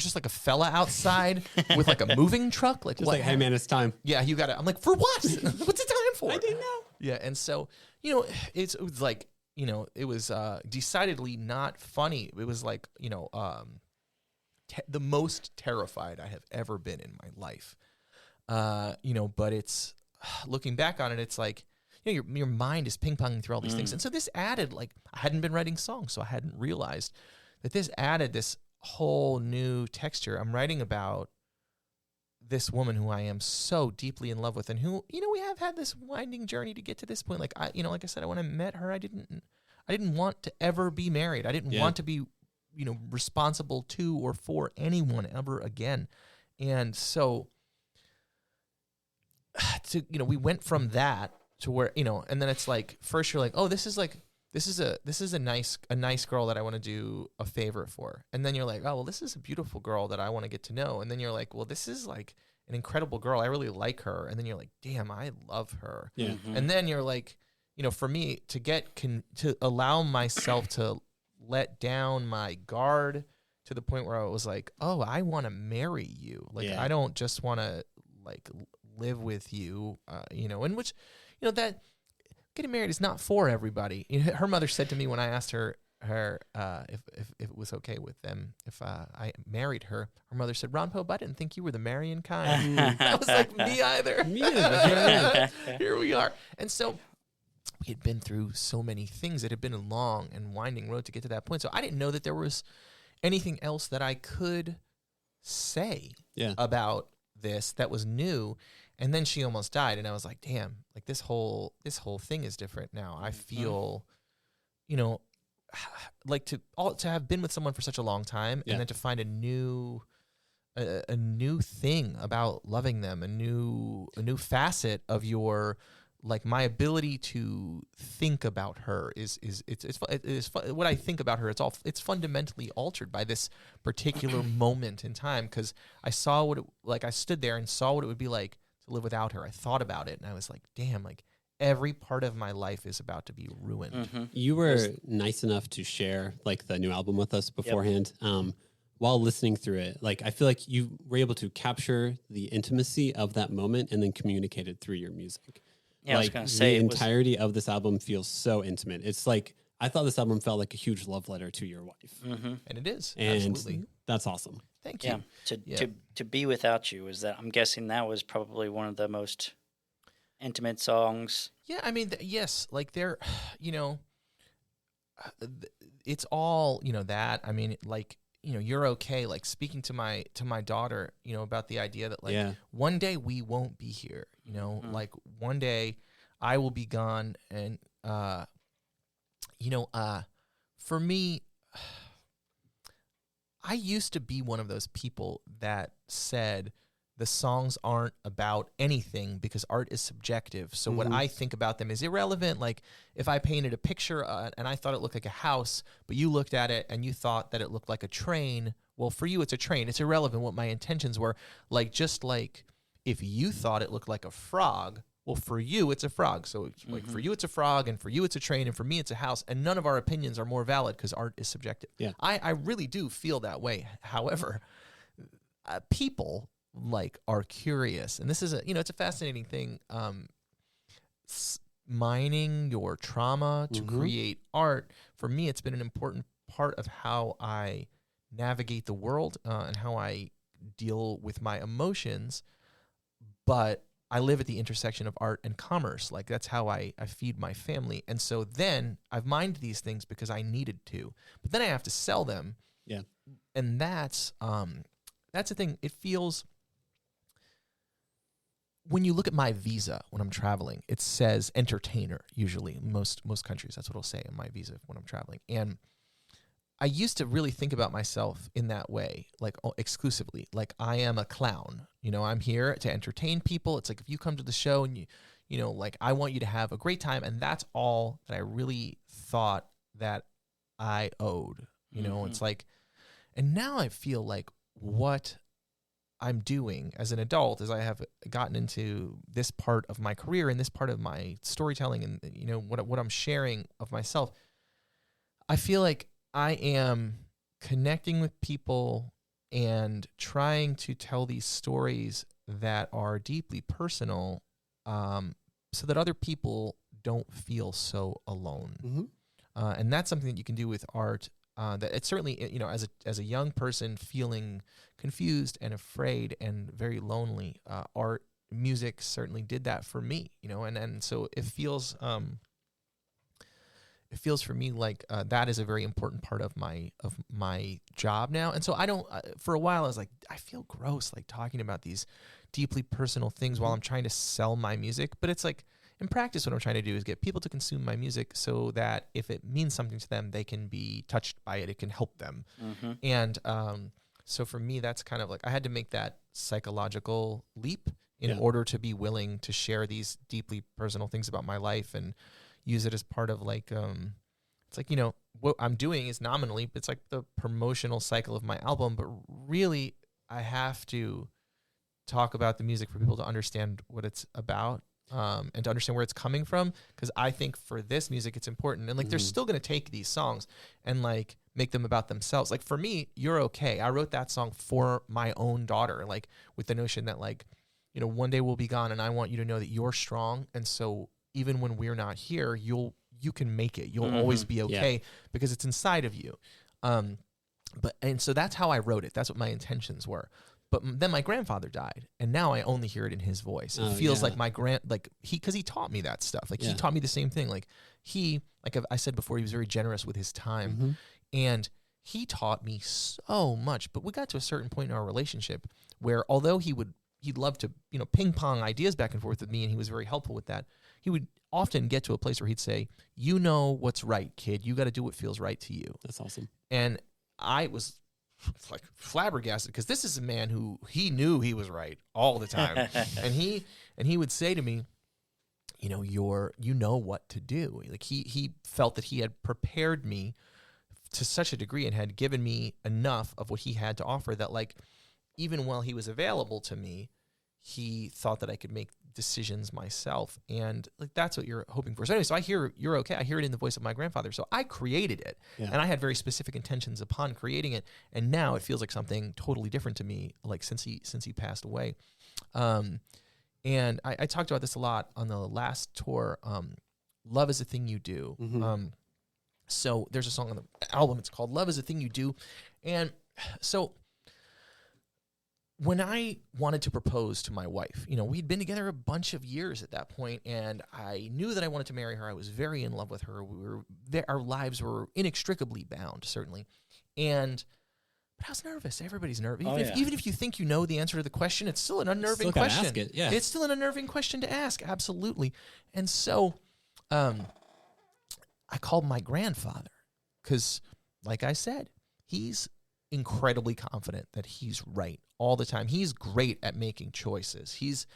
just like a fella outside with like a moving truck. Like, just like, hey man, it's time. Yeah, you got it. I'm like, for what? What's the time for? I didn't know. Yeah, and so it was like it was decidedly not funny. It was like the most terrified I have ever been in my life. But it's looking back on it, it's like, your mind is ping-ponging through all these things. And so this added, like, I hadn't been writing songs, so I hadn't realized that this added this whole new texture. I'm writing about this woman who I am so deeply in love with, and who, we have had this winding journey to get to this point. Like, like I said, when I met her, I didn't want to ever be married. I didn't want to be, responsible to or for anyone ever again. And so we went from that to where, and then it's like, first you're like, oh, this is a nice girl that I want to do a favor for. And then you're like, oh, well, this is a beautiful girl that I want to get to know. And then you're like, well, this is like an incredible girl. I really like her. And then you're like, damn, I love her. Yeah. Mm-hmm. And then you're like, for me to allow myself to let down my guard to the point where I was like, oh, I want to marry you. Like, I don't just want to like live with you, and which, that getting married is not for everybody. Her mother said to me when I asked her if it was okay with them if I married her, her mother said, Ron Pope, I didn't think you were the marrying kind. I was like, me either. Me either. Here we are. And so we had been through so many things. It had been a long and winding road to get to that point. So I didn't know that there was anything else that I could say about this that was new. And then she almost died, and I was like, damn, like this whole thing is different now. I feel, like to have been with someone for such a long time, and then to find a new thing about loving them, a new facet of your, like, my ability to think about her is what I think about her. It's fundamentally altered by this particular moment in time, because I saw I stood there and saw what it would be like to live without her. I thought about it, and I was like, damn, like every part of my life is about to be ruined. Mm-hmm. You were nice enough to share like the new album with us beforehand. While listening through it, like, I feel like you were able to capture the intimacy of that moment and then communicate it through your music. Yeah, like, I was going to say the entirety of this album feels so intimate. It's like, I thought this album felt like a huge love letter to your wife. Mm-hmm. And it is. And absolutely. That's awesome. Thank you. To be without you, is that, I'm guessing that was probably one of the most intimate songs. Yeah, I mean, yes, like they're, it's all, that, I mean, like, you're okay, like speaking to my daughter, about the idea that, like, one day we won't be here, like one day I will be gone. And, for me, I used to be one of those people that said the songs aren't about anything because art is subjective. So what I think about them is irrelevant. Like, if I painted a picture and I thought it looked like a house, but you looked at it and you thought that it looked like a train, well, for you it's a train. It's irrelevant what my intentions were. Like, just like if you thought it looked like a frog, well, for you, it's a frog. So like for you, it's a frog, and for you, it's a train, and for me, it's a house. And none of our opinions are more valid because art is subjective. Yeah. I really do feel that way. However, people like are curious, and this is it's a fascinating thing. Mining your trauma to create art, for me, it's been an important part of how I navigate the world and how I deal with my emotions. But I live at the intersection of art and commerce. Like that's how I feed my family. And so then I've mined these things because I needed to, but then I have to sell them. Yeah. And that's the thing. It feels, when you look at my visa when I'm traveling, it says entertainer. Usually, most countries, that's what it'll say on my visa when I'm traveling. And I used to really think about myself in that way, like exclusively, like I am a clown. I'm here to entertain people. It's like if you come to the show and like I want you to have a great time, and that's all that I really thought that I owed. It's like, and now I feel like what I'm doing as an adult is I have gotten into this part of my career and this part of my storytelling and what I'm sharing of myself. I feel like I am connecting with people and trying to tell these stories that are deeply personal, so that other people don't feel so alone. And that's something that you can do with art. That it's certainly, as a young person feeling confused and afraid and very lonely, music certainly did that for me. And so it feels for me like that is a very important part of my job now. And so I don't. For a while, I was like, I feel gross like talking about these deeply personal things while I'm trying to sell my music. But it's like, in practice, what I'm trying to do is get people to consume my music so that if it means something to them, they can be touched by it. It can help them. And so for me, that's kind of like I had to make that psychological leap in order to be willing to share these deeply personal things about my life and use it as part of like, it's like, what I'm doing is nominally, it's like the promotional cycle of my album, but really I have to talk about the music for people to understand what it's about. And to understand where it's coming from, because I think for this music it's important, and like they're still gonna take these songs and like make them about themselves. Like for me, You're Okay, I wrote that song for my own daughter, like with the notion that like one day we'll be gone, and I want you to know that you're strong, and so even when we're not here, you can make it. You'll always be okay because it's inside of you. And so that's how I wrote it. That's what my intentions were. But then my grandfather died, and now I only hear it in his voice. It feels like because he taught me that stuff. Like he taught me the same thing. Like I said before, he was very generous with his time, and he taught me so much. But we got to a certain point in our relationship where, although he'd love to ping pong ideas back and forth with me, and he was very helpful with that, he would often get to a place where he'd say, "You know what's right, kid. You got to do what feels right to you." That's awesome. And I was like flabbergasted, because this is a man who he knew he was right all the time. and he would say to me, you know what to do. Like he felt that he had prepared me to such a degree and had given me enough of what he had to offer that, like, even while he was available to me, he thought that I could make decisions myself. And like, that's what you're hoping for. So anyway, so I hear You're Okay. I hear it in the voice of my grandfather. So I created it, and I had very specific intentions upon creating it. And now it feels like something totally different to me, like since he passed away. And I talked about this a lot on the last tour. Love is a Thing You Do. So there's a song on the album. It's called Love is a Thing You Do. And so when I wanted to propose to my wife, we'd been together a bunch of years at that point, and I knew that I wanted to marry her. I was very in love with her. Our lives were inextricably bound, certainly. But I was nervous. Everybody's nervous. Even if you think you know the answer to the question, it's still an unnerving question. Ask it. Yeah. It's still an unnerving question to ask. Absolutely. And so I called my grandfather because, like I said, he's incredibly confident that he's right all the time. He's great at making choices. He's,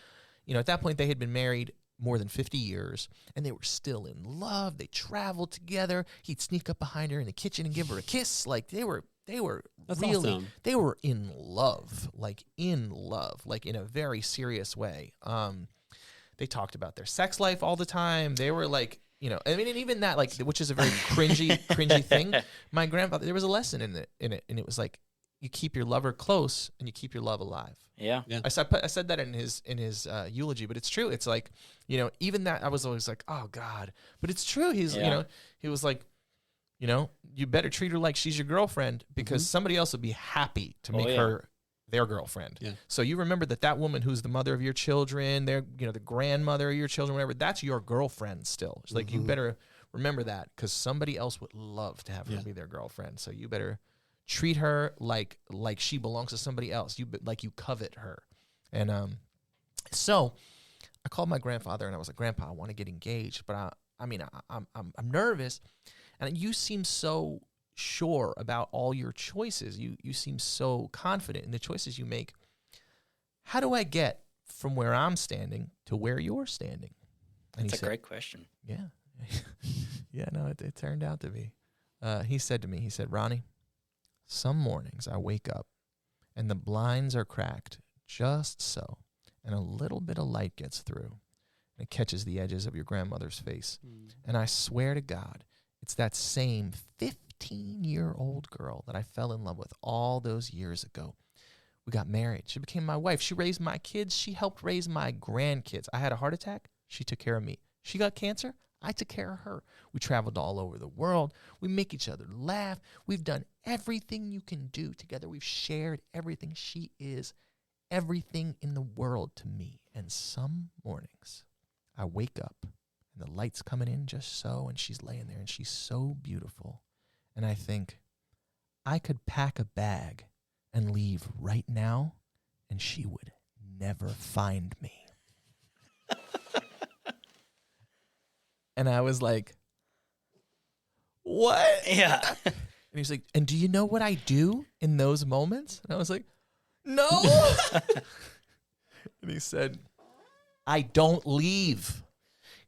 at that point they had been married more than 50 years, and they were still in love. They traveled together. He'd sneak up behind her in the kitchen and give her a kiss. Like they were That's really, awesome. They were in love, like in a very serious way. They talked about their sex life all the time. They were like, you know, I mean, and even that, like, which is a very cringy thing. My grandfather, there was a lesson in it, and it was like, you keep your lover close and you keep your love alive. Yeah. I said that in his eulogy, but it's true. It's like, you know, even that, I was always like, oh God, but it's true. He's, you know, he was like, you know, you better treat her like she's your girlfriend, because somebody else would be happy to make her their girlfriend. Yeah. So you remember that woman who's the mother of your children, their, you know, the grandmother of your children, whatever, that's your girlfriend still. It's like, you better remember that, because somebody else would love to have her be their girlfriend. So you better treat her like she belongs to somebody else. Like you covet her. And so I called my grandfather and I was like, Grandpa, I want to get engaged, but I'm nervous. And you seem so sure about all your choices. You seem so confident in the choices you make. How do I get from where I'm standing to where you're standing? And That's a great question. Yeah. Yeah, no, it turned out to be. He said to me, he said, Ronnie, some mornings I wake up and the blinds are cracked just so, and a little bit of light gets through and it catches the edges of your grandmother's face. And I swear to God, it's that same 15-year-old girl that I fell in love with all those years ago. We got married. She became my wife. She raised my kids. She helped raise my grandkids. I had a heart attack. She took care of me. She got cancer. I took care of her. We traveled all over the world. We make each other laugh. We've done everything you can do together. We've shared everything. She is everything in the world to me. And some mornings I wake up and the light's coming in just so, and she's laying there and she's so beautiful. And I think, I could pack a bag and leave right now and she would never find me. And I was like, what? Yeah. And he's like, and do you know what I do in those moments? And I was like, no. And he said, I don't leave.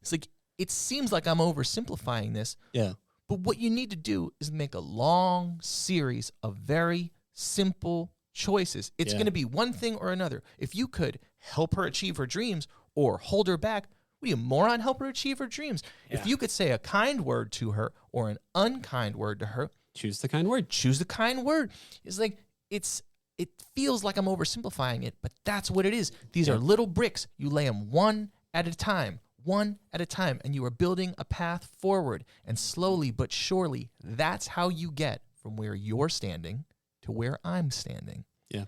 It's like, it seems like I'm oversimplifying this. Yeah. But what you need to do is make a long series of very simple choices. It's going to be one thing or another. If you could help her achieve her dreams or hold her back, what are you, moron? Help her achieve her dreams. Yeah. If you could say a kind word to her or an unkind word to her, choose the kind word. Choose the kind word. It's like, it feels like I'm oversimplifying it, but that's what it is. These are little bricks. You lay them one at a time, and you are building a path forward. And slowly but surely, that's how you get from where you're standing to where I'm standing. Yeah.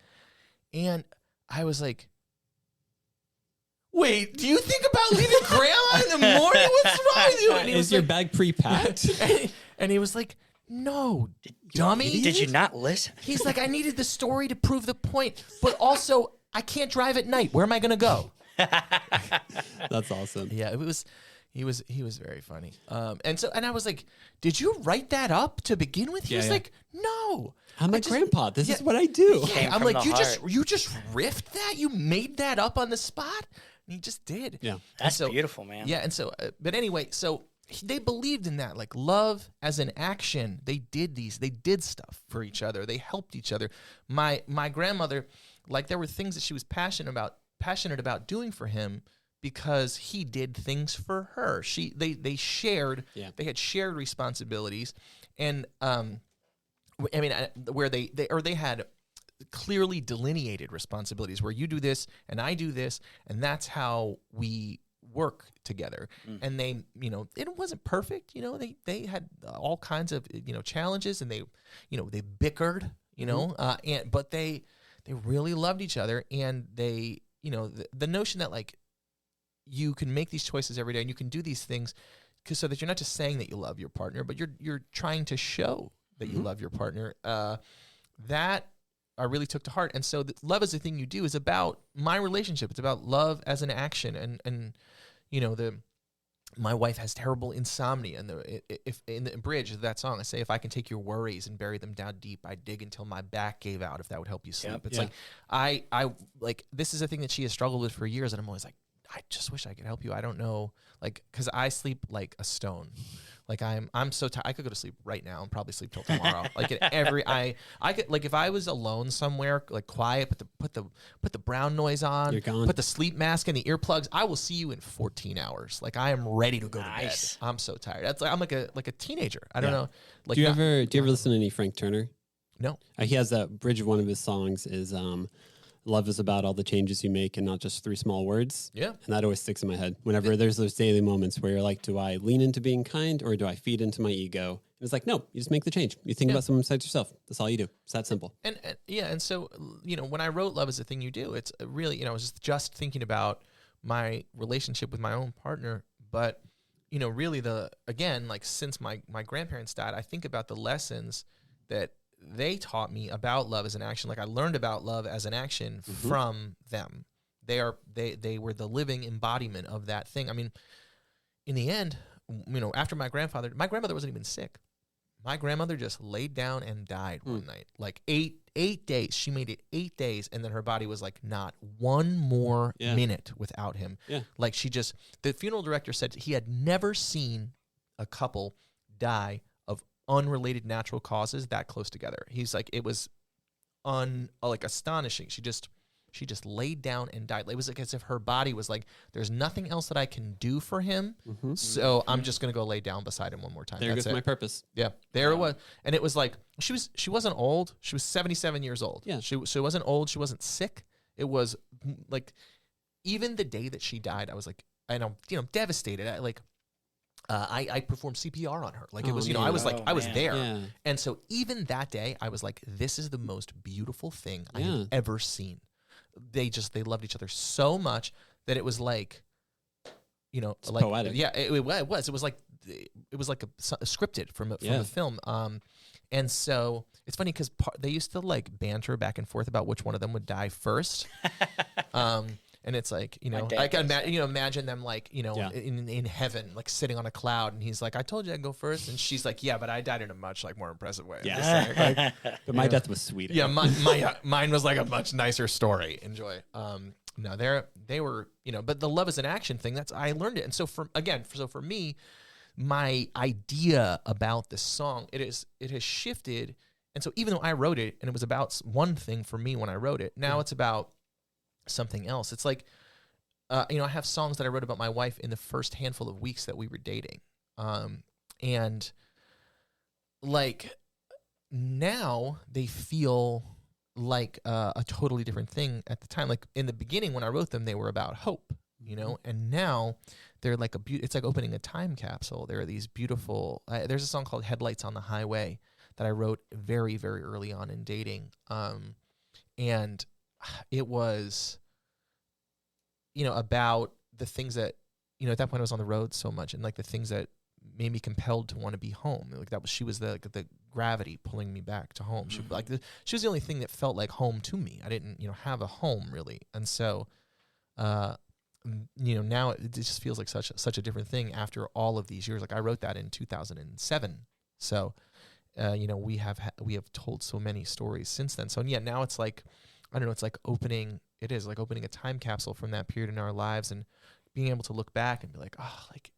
And I was like, wait, do you think about leaving grandma in the morning? What's wrong with you? And is your bag pre-packed? And he was like, no, dummy. Did you not listen? He's like, I needed the story to prove the point, but also I can't drive at night. Where am I going to go? That's awesome. Yeah, he was very funny. And I was like, did you write that up to begin with? He was like, no. I'm a grandpa. This is what I do. Yeah, I'm like, you just riffed that? You made that up on the spot? And he just did. Yeah. That's beautiful, man. Yeah, and so, but anyway, so they believed in that, like love as an action. They did stuff for each other. They helped each other. My grandmother, like, there were things that she was passionate about doing for him because he did things for her. They shared. Yeah. They had shared responsibilities, and where they had clearly delineated responsibilities where you do this and I do this, and that's how we work together. And they, it wasn't perfect, they had all kinds of, challenges, and they bickered, but they really loved each other. And they, the notion that, like, you can make these choices every day and you can do these things so that you're not just saying that you love your partner, but you're trying to show that you love your partner. That I really took to heart. And so love as a thing you do is about my relationship. It's about love as an action. And my wife has terrible insomnia. And if in the bridge of that song, I say, if I can take your worries and bury them down deep, I dig until my back gave out, if that would help you sleep. It's like, I like, this is a thing that she has struggled with for years. And I'm always like, I just wish I could help you. I don't know, like, because I sleep like a stone. Like I'm so tired. I could go to sleep right now and probably sleep till tomorrow. Like I could, like, if I was alone somewhere, like quiet, put the brown noise on, You're gone. put the sleep mask and the earplugs. I will see you in 14 hours. Like I am ready to go to bed. I'm so tired. That's like I'm like a teenager. I don't know. Like, do you ever listen to any Frank Turner? No. He has that bridge of one of his songs is love is about all the changes you make and not just 3 small words. Yeah. And that always sticks in my head whenever there's those daily moments where you're like, do I lean into being kind or do I feed into my ego? And it's like, no, you just make the change. You think about someone besides yourself. That's all you do. It's that simple. And and so, when I wrote Love is the Thing You Do, it's really, I was just thinking about my relationship with my own partner. But, really like since my grandparents died, I think about the lessons that they taught me about love as an action. Like I learned about love as an action from them. They were the living embodiment of that thing. I mean, in the end, after my grandmother wasn't even sick. My grandmother just laid down and died one night. Like 8 days. She made it 8 days, and then her body was like not one more minute without him. Yeah. Like the funeral director said he had never seen a couple die of unrelated natural causes that close together. He's like, it was astonishing. She just laid down and died. It was like as if her body was like, there's nothing else that I can do for him, so I'm just gonna go lay down beside him one more time. There goes my purpose. Yeah, there it was. And it was like she wasn't old. She was 77 years old. Yeah, she wasn't old. She wasn't sick. It was like even the day that she died, I was like, devastated. I performed CPR on her. Like it was, I was like, I was there. Yeah. And so even that day, I was like, this is the most beautiful thing I have ever seen. They loved each other so much that it was like, it's like poetic. Yeah, it was. It was like a scripted from the film. And so it's funny because they used to like banter back and forth about which one of them would die first. And it's like, I can imagine them like, in heaven, like sitting on a cloud, and he's like, I told you I'd go first. And she's like, yeah, but I died in a much like more impressive way. Yeah. But my death was sweeter. Yeah. Mine was like a much nicer story. Enjoy. No, they were, but the love is an action thing. I learned it. And so for me, my idea about this song, it has shifted. And so even though I wrote it and it was about one thing for me when I wrote it, now it's about something else. It's like, I have songs that I wrote about my wife in the first handful of weeks that we were dating. And like now they feel like a totally different thing at the time. Like in the beginning when I wrote them, they were about hope, and now they're like it's like opening a time capsule. There are these beautiful, there's a song called Headlights on the Highway that I wrote very, very early on in dating. And it was, about the things that, at that point I was on the road so much, and like the things that made me compelled to want to be home. Like she was the gravity pulling me back to home. She was the only thing that felt like home to me. I didn't, have a home really. And so, now it just feels like such a different thing after all of these years. Like I wrote that in 2007. So, we have told so many stories since then. So now it's like, I don't know, it's like opening a time capsule from that period in our lives and being able to look back and be like, oh, like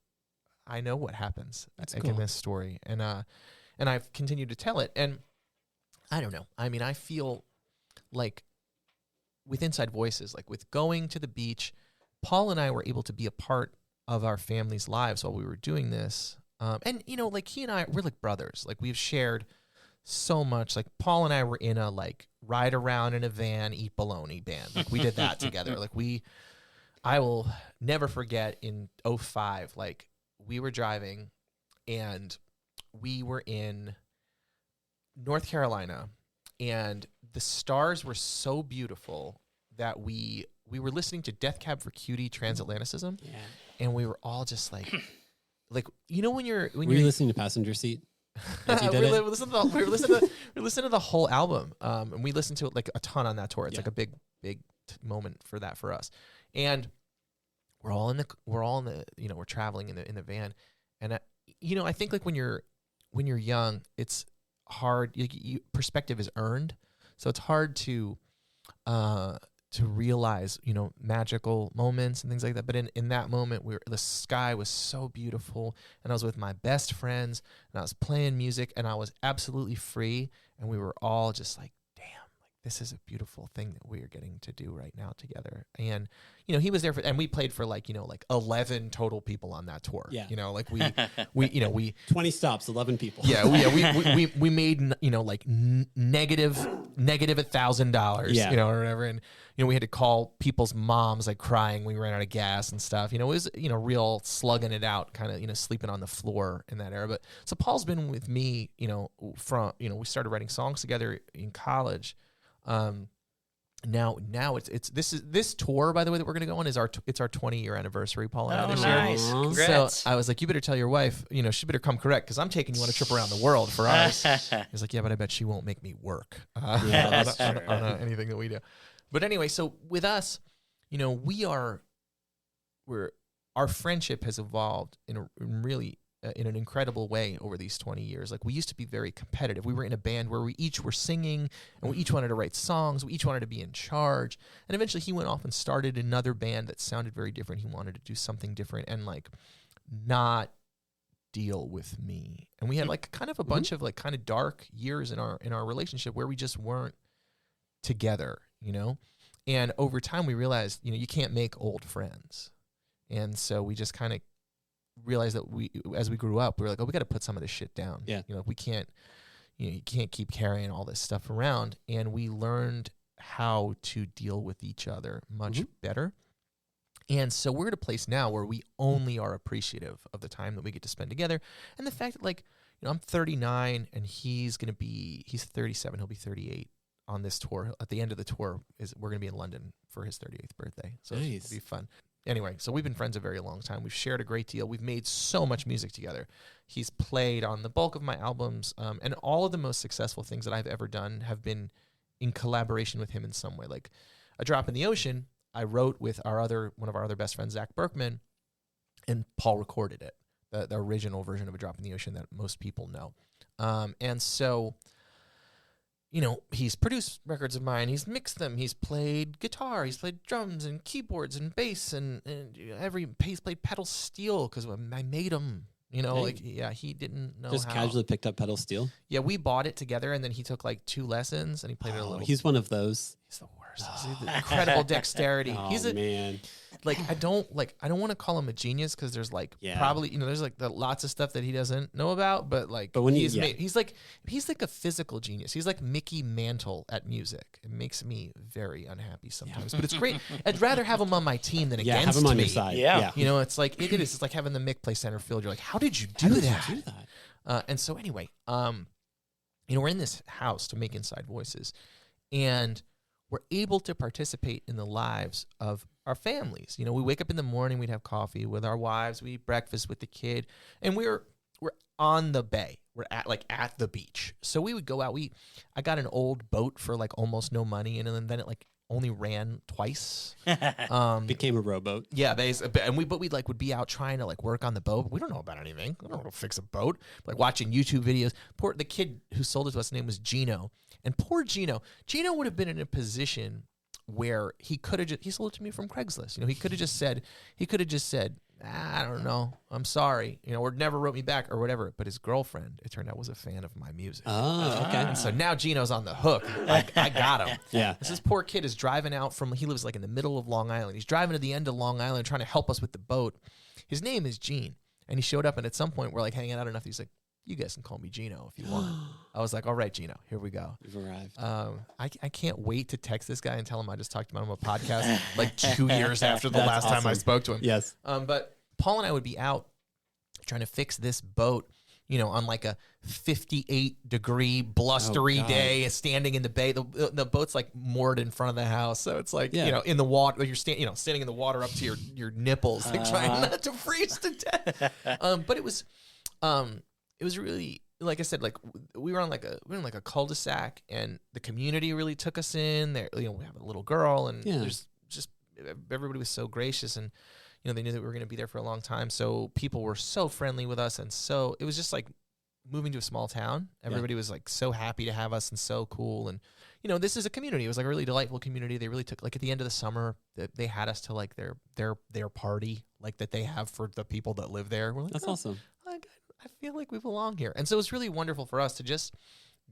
I know what happens in this story. And I've continued to tell it. And I don't know. I mean, I feel like with Inside Voices, like with going to the beach, Paul and I were able to be a part of our family's lives while we were doing this. And like he and I, we're like brothers. Like we've shared so much. Like Paul and I were in a like ride around in a van, eat bologna band. Like we did that together. Like I will never forget in 2005, like we were driving and we were in North Carolina and the stars were so beautiful that we were listening to Death Cab for Cutie, Transatlanticism. Yeah. And we were all just like when you're listening to Passenger Seat? We listened to the whole album, and we listened to it like a ton on that tour. It's like a big moment for us. And we're all in the we're traveling in the van, and I think like when you're young, it's hard. Perspective is earned, so it's hard to realize, magical moments and things like that. But in that moment, the sky was so beautiful, and I was with my best friends, and I was playing music, and I was absolutely free, and we were all just like, damn, like this is a beautiful thing that we are getting to do right now together. And he was there and we played for like 11 total people on that tour. Yeah. Like we 20 stops, 11 people. Yeah, we made negative $1,000. Yeah. Or whatever, and we had to call people's moms like crying. We ran out of gas and stuff. It was real slugging it out, kind of sleeping on the floor in that era. But so Paul's been with me, from we started writing songs together in college. Now it's this tour, by the way, that we're going to go on is our 20-year anniversary, Paul and I, this year. Nice. Congrats. So I was like, you better tell your wife, she better come correct, because I'm taking you on a trip around the world for ours. He's like, yeah, but I bet she won't make me work on anything that we do. But anyway, so with us, our friendship has evolved in an incredible way over these 20 years. Like, we used to be very competitive. We were in a band where we each were singing, and we each wanted to write songs. We each wanted to be in charge. And eventually he went off and started another band that sounded very different. He wanted to do something different and like not deal with me. And we had like kind of a bunch of like kind of dark years in our relationship where we just weren't together, And over time we realized, you can't make old friends. And so we just kind of realized that as we grew up, we were like, oh, we got to put some of this shit down. Yeah. We can't, you can't keep carrying all this stuff around. And we learned how to deal with each other much better. And so we're at a place now where we only are appreciative of the time that we get to spend together. And the fact that, like, I'm 39 and he's 37, he'll be 38 on this tour. At the end of the tour we're going to be in London for his 38th birthday. So nice. It'll be fun. Anyway, so we've been friends a very long time. We've shared a great deal. We've made so much music together. He's played on the bulk of my albums, and all of the most successful things that I've ever done have been in collaboration with him in some way. Like A Drop in the Ocean, I wrote with one of our other best friends, Zach Berkman, and Paul recorded it, the original version of A Drop in the Ocean that most people know. And so, he's produced records of mine. He's mixed them. He's played guitar. He's played drums and keyboards and bass and he's played pedal steel because I made him. He didn't know just how. Casually picked up pedal steel. Yeah, we bought it together, and then he took like 2 lessons and he played it a little. He's one of those. He's the worst. Incredible dexterity. Oh, He's man. I don't want to call him a genius because there's probably there's like lots of stuff that he doesn't know about, but when he's like a physical genius. He's like Mickey Mantle at music. It makes me very unhappy sometimes, but it's great. I'd rather have him on my team than against me. Have him on your side. Yeah. It's like it is. It's like having the Mick play center field. You're like, how did you do that? And so anyway, we're in this house to make Inside Voices, and we're able to participate in the lives of our families. We wake up in the morning, we'd have coffee with our wives, we eat breakfast with the kid, and we're on the bay. We're at the beach. So we would go out. I got an old boat for like almost no money, and then it like only ran twice. Became a rowboat. Yeah, we'd be out trying to like work on the boat. We don't know about anything. We don't know how to fix a boat. Like watching YouTube videos. The kid who sold it to us, his name was Gino. And poor Gino would have been in a position where he could have he sold it to me from Craigslist. He could have just said, I don't know, I'm sorry, or never wrote me back or whatever. But his girlfriend, it turned out, was a fan of my music. Oh, okay. And so now Gino's on the hook. I got him. Yeah. This poor kid is driving out he lives like in the middle of Long Island. He's driving to the end of Long Island trying to help us with the boat. His name is Gene. And he showed up, and at some point we're like hanging out enough. He's like, you guys can call me Gino if you want. I was like, all right, Gino, here we go. You've arrived. I can't wait to text this guy and tell him I just talked about him on a podcast like 2 years after the last time I spoke to him. Yes. But Paul and I would be out trying to fix this boat, on like a 58-degree blustery day, standing in the bay. The boat's like moored in front of the house, so it's like in the water. You're standing in the water up to your nipples, like trying not to freeze to death. But it was really, like I said, like we were in like a cul-de-sac, and the community really took us in. There, we have a little girl, and there's just everybody was so gracious, and they knew that we were going to be there for a long time. So people were so friendly with us, and so it was just like moving to a small town. Everybody was like so happy to have us and so cool, and this is a community. It was like a really delightful community. They really took, like, at the end of the summer, they had us to like their party, like, that they have for the people that live there. We're like, That's awesome. Like, I feel like we belong here. And so it's really wonderful for us to just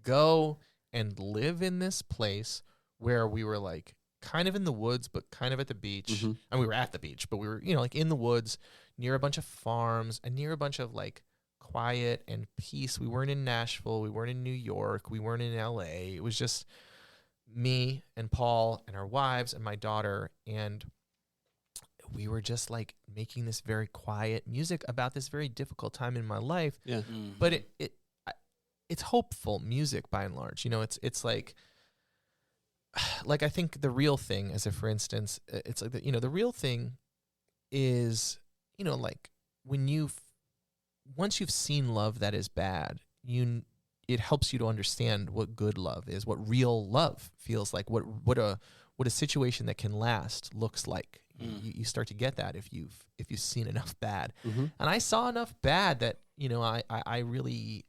go and live in this place where we were like kind of in the woods, but kind of at the beach. And we were at the beach, but we were, like in the woods near a bunch of farms and near a bunch of like quiet and peace. We weren't in Nashville. We weren't in New York. We weren't in LA. It was just me and Paul and our wives and my daughter. And we were just like making this very quiet music about this very difficult time in my life. Yeah. But it's hopeful music by and large. It's like I think the real thing, as if for instance, it's like the real thing is, like when once you've seen love that is bad, it helps you to understand what good love is, what real love feels like, what a situation that can last looks like. You start to get that if you've seen enough bad. And I saw enough bad that I really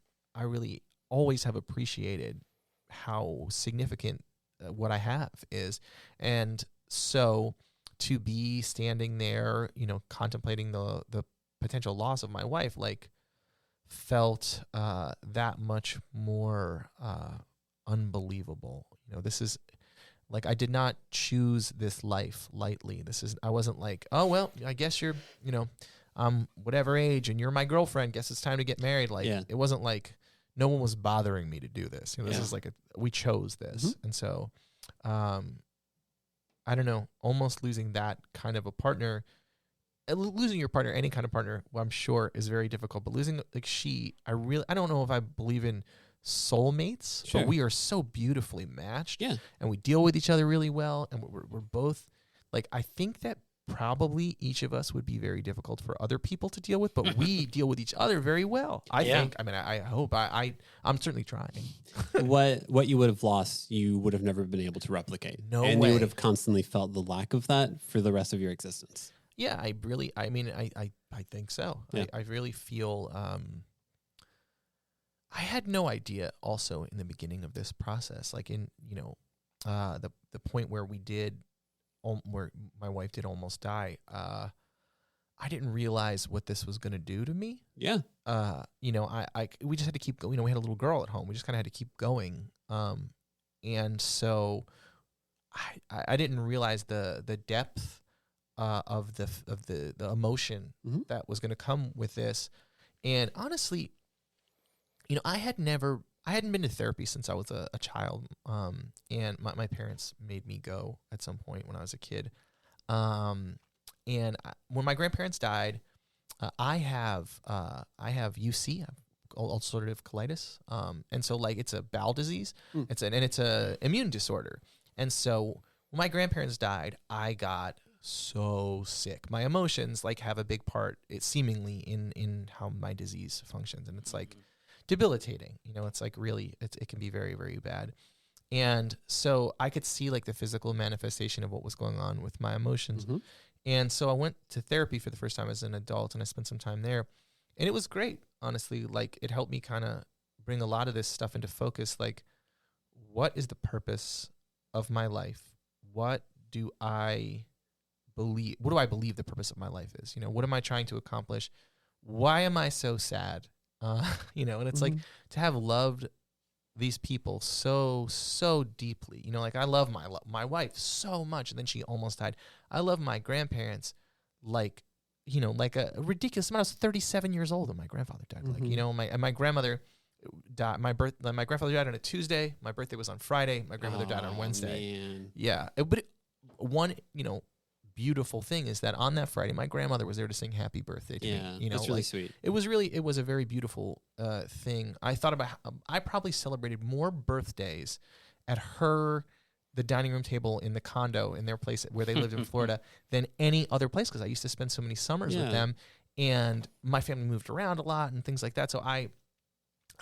always have appreciated how significant what I have is. And so to be standing there, contemplating the potential loss of my wife, like, felt that much more unbelievable. This is like, I did not choose this life lightly. I wasn't like, oh, well, I guess you're, whatever age and you're my girlfriend, guess it's time to get married. Like, It wasn't like no one was bothering me to do this. This is like we chose this. And so, I don't know, almost losing that kind of a partner, losing your partner, any kind of partner, well, I'm sure is very difficult, but losing like I don't know if I believe in soulmates, but we are so beautifully matched, and we deal with each other really well, and we're both like, I think that probably each of us would be very difficult for other people to deal with, but we deal with each other very well. I think. I mean, I hope. I'm certainly trying. What you would have lost, you would have never been able to replicate. No and way. You would have constantly felt the lack of that for the rest of your existence. Yeah, I think so. Yeah. I really feel. I had no idea also in the beginning of this process, like in, the point where where my wife did almost die, I didn't realize what this was going to do to me. Yeah. We just had to keep going. We had a little girl at home. We just kind of had to keep going. And so I didn't realize the depth of the emotion that was going to come with this. And honestly, I hadn't been to therapy since I was a child, and my parents made me go at some point when I was a kid. And when my grandparents died, I have UC, ulcerative colitis, and so like it's a bowel disease. It's a immune disorder. And so when my grandparents died, I got so sick. My emotions like have a big part, seemingly in how my disease functions, and it's like debilitating. It's like really, it can be very, very bad. And so I could see like the physical manifestation of what was going on with my emotions. And so I went to therapy for the first time as an adult, and I spent some time there, and it was great. Honestly, like it helped me kind of bring a lot of this stuff into focus. Like, what is the purpose of my life? What do I believe the purpose of my life is? What am I trying to accomplish? Why am I so sad? And it's like to have loved these people so deeply, like I love my wife so much, and then she almost died. I love my grandparents like a ridiculous amount. I was 37 years old when my grandfather died. Like, my grandmother died. My grandfather died on a Tuesday. My birthday was on Friday. My grandmother died on Wednesday. Man. Yeah. One beautiful thing is that on that Friday, my grandmother was there to sing happy birthday to me. That's really sweet. It was a very beautiful thing. I thought about I probably celebrated more birthdays at the dining room table in the condo in their place where they lived in Florida than any other place, because I used to spend so many summers with them, and my family moved around a lot and things like that. So I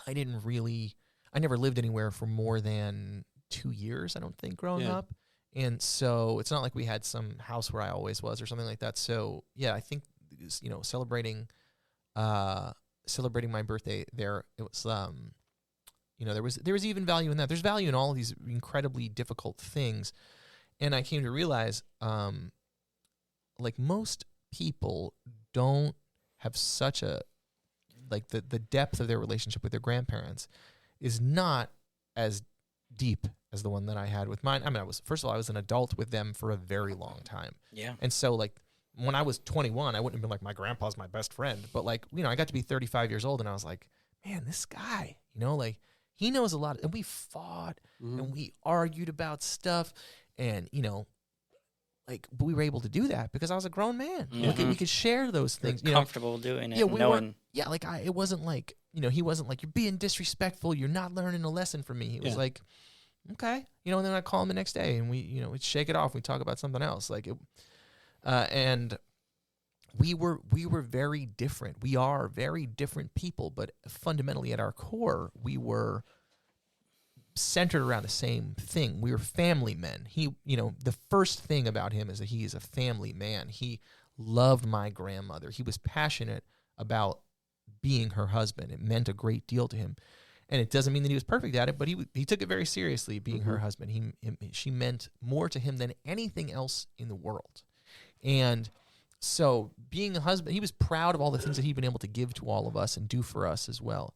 never lived anywhere for more than 2 years, I don't think, growing up. And so it's not like we had some house where I always was or something like that. So yeah, I think, celebrating my birthday there, it was, there was even value in that. There's value in all of these incredibly difficult things. And I came to realize, like most people don't have such a, like the depth of their relationship with their grandparents is not as deep as the one that I had with mine. I mean, first of all, I was an adult with them for a very long time. Yeah. And so like when I was 21, I wouldn't have been like, my grandpa's my best friend. But like, I got to be 35 years old and I was like, man, this guy, like he knows a lot. And we fought and we argued about stuff. And, like we were able to do that because I was a grown man. We could share those things. You're comfortable doing it. Yeah, knowing. Like it wasn't like, he wasn't like, you're being disrespectful. You're not learning a lesson from me. He was like, okay. And then I'd call him the next day and we'd shake it off. We'd talk about something else. Like it, and we were very different. We are very different people, but fundamentally at our core, we were centered around the same thing. We were family men. He, the first thing about him is that he is a family man. He loved my grandmother. He was passionate about being her husband. It meant a great deal to him. And it doesn't mean that he was perfect at it, but he took it very seriously, being her husband. She meant more to him than anything else in the world. And so being a husband, he was proud of all the things that he'd been able to give to all of us and do for us as well.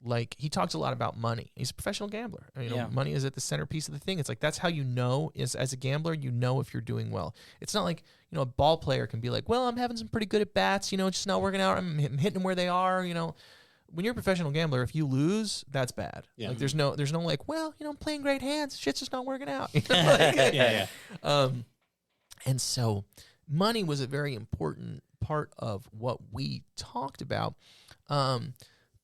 Like he talks a lot about money. He's a professional gambler. Money is at the centerpiece of the thing. It's like, that's how as a gambler, if you're doing well. It's not like, a ball player can be like, well, I'm having some pretty good at bats, it's just not working out. I'm hitting them where they are, When you're a professional gambler, if you lose, that's bad. Yeah. Like there's no like, well, I'm playing great hands. Shit's just not working out. And so money was a very important part of what we talked about.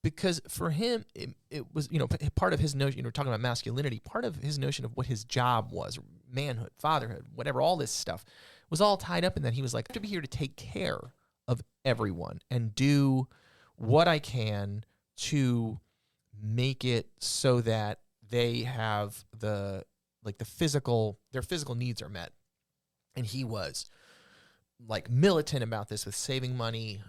Because for him, it was, part of his notion, we're talking about masculinity, part of his notion of what his job was, manhood, fatherhood, whatever, all this stuff, was all tied up in that. He was like, I have to be here to take care of everyone and do what I can to make it so that they have their physical needs are met. And he was like militant about this with saving money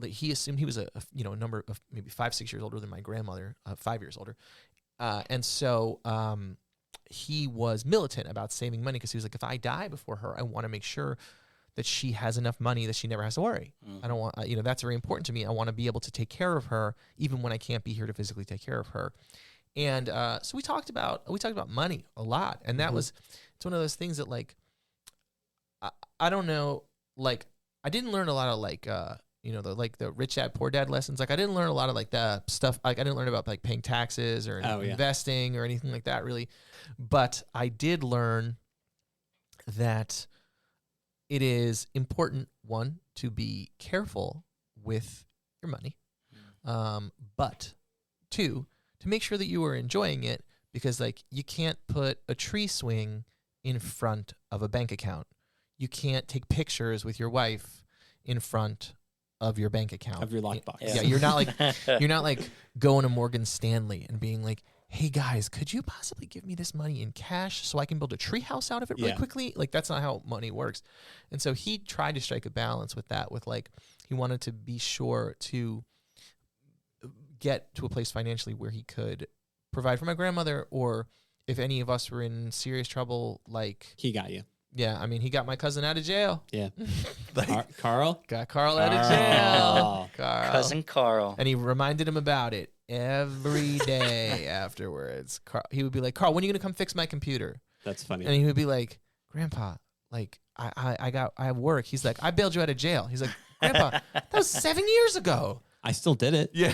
he assumed he was a number of maybe 5-6 years older than my grandmother, 5 years older. And so he was militant about saving money because he was like, if I die before her, I want to make sure that she has enough money that she never has to worry. I don't want, that's very important to me. I want to be able to take care of her even when I can't be here to physically take care of her. And so we talked about money a lot. And that it's one of those things that like, I don't know, like I didn't learn a lot of like, the rich dad, poor dad lessons. Like I didn't learn a lot of like the stuff. Like I didn't learn about like paying taxes or investing or anything like that really. But I did learn that it is important, one, to be careful with your money. But two, to make sure that you are enjoying it, because like you can't put a tree swing in front of a bank account. You can't take pictures with your wife in front of your bank account. Of your lockbox. Yeah, you're not like going to Morgan Stanley and being like, hey guys, could you possibly give me this money in cash so I can build a tree house out of it really quickly? Like that's not how money works. And so he tried to strike a balance with that, with like, he wanted to be sure to get to a place financially where he could provide for my grandmother, or if any of us were in serious trouble, like he got you. Yeah, I mean, he got my cousin out of jail. Yeah. Like, Carl? Got Carl out of jail. Cousin Carl. And he reminded him about it every day afterwards. He would be like, Carl, when are you going to come fix my computer? That's funny. And he would be like, Grandpa, like, I have work. He's like, I bailed you out of jail. He's like, Grandpa, that was 7 years ago. I still did it. Yeah.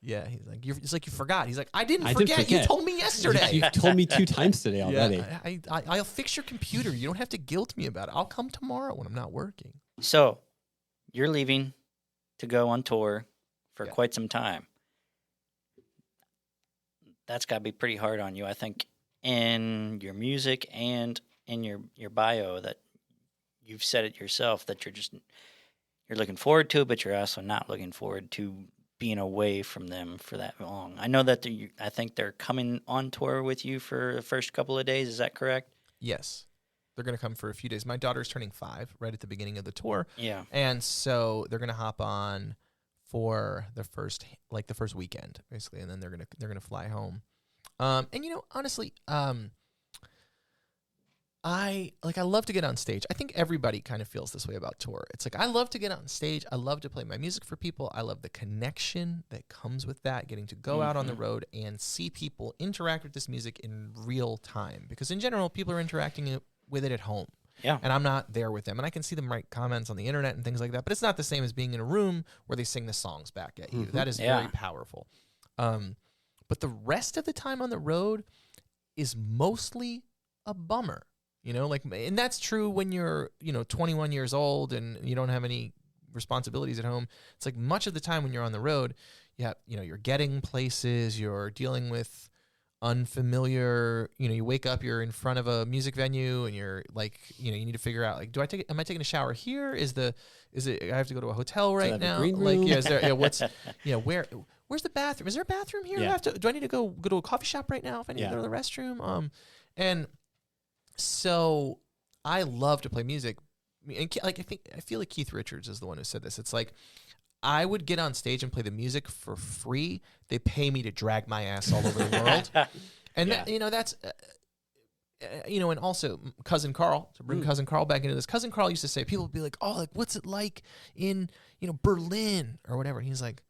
Yeah, he's like, it's like you forgot. He's like, I didn't forget. You told me yesterday. You told me 2 times today already. Yeah, I'll fix your computer. You don't have to guilt me about it. I'll come tomorrow when I'm not working. So, you're leaving to go on tour for quite some time. That's got to be pretty hard on you, I think, in your music and in your bio, that you've said it yourself, that you're looking forward to it, but you're also not looking forward to being away from them for that long. I know that I think they're coming on tour with you for the first couple of days. Is that correct? Yes. They're going to come for a few days. My daughter's turning 5 right at the beginning of the tour. Yeah. And so they're going to hop on for the first weekend, basically, and then they're gonna fly home. And honestly, I love to get on stage. I think everybody kind of feels this way about tour. It's like, I love to get on stage. I love to play my music for people. I love the connection that comes with that, getting to go out on the road and see people interact with this music in real time. Because in general, people are interacting with it at home. Yeah. And I'm not there with them. And I can see them write comments on the internet and things like that. But it's not the same as being in a room where they sing the songs back at you. That is very powerful. But the rest of the time on the road is mostly a bummer. And that's true when you're, 21 years old and you don't have any responsibilities at home. It's like much of the time when you're on the road, you're getting places, you're dealing with unfamiliar, you wake up, you're in front of a music venue and you're like, you need to figure out, like, am I taking a shower here? Is it, I have to go to a hotel right now? Like, is there, where's the bathroom? Is there a bathroom here? Yeah. Do I need to go to a coffee shop right now if I need to go to the restroom? And so I love to play music. And I feel like Keith Richards is the one who said this. It's like, I would get on stage and play the music for free. They pay me to drag my ass all over the world. And that's, and also Cousin Carl, to bring Cousin Carl back into this. Cousin Carl used to say, people would be like, oh, like, what's it like in, Berlin or whatever. And he's like,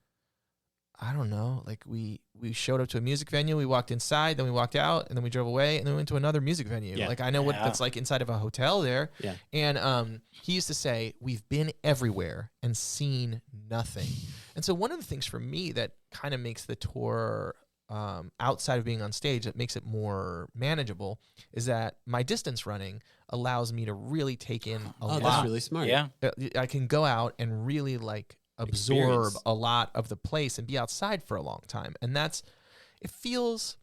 I don't know. Like, we showed up to a music venue, we walked inside, then we walked out, and then we drove away, and then we went to another music venue. Yeah. Like, I know what that's like inside of a hotel there. Yeah. And he used to say, we've been everywhere and seen nothing. And so one of the things for me that kind of makes the tour outside of being on stage, that makes it more manageable, is that my distance running allows me to really take in a lot. That's really smart. Yeah. I can go out and really absorb a lot of the place and be outside for a long time. And that feels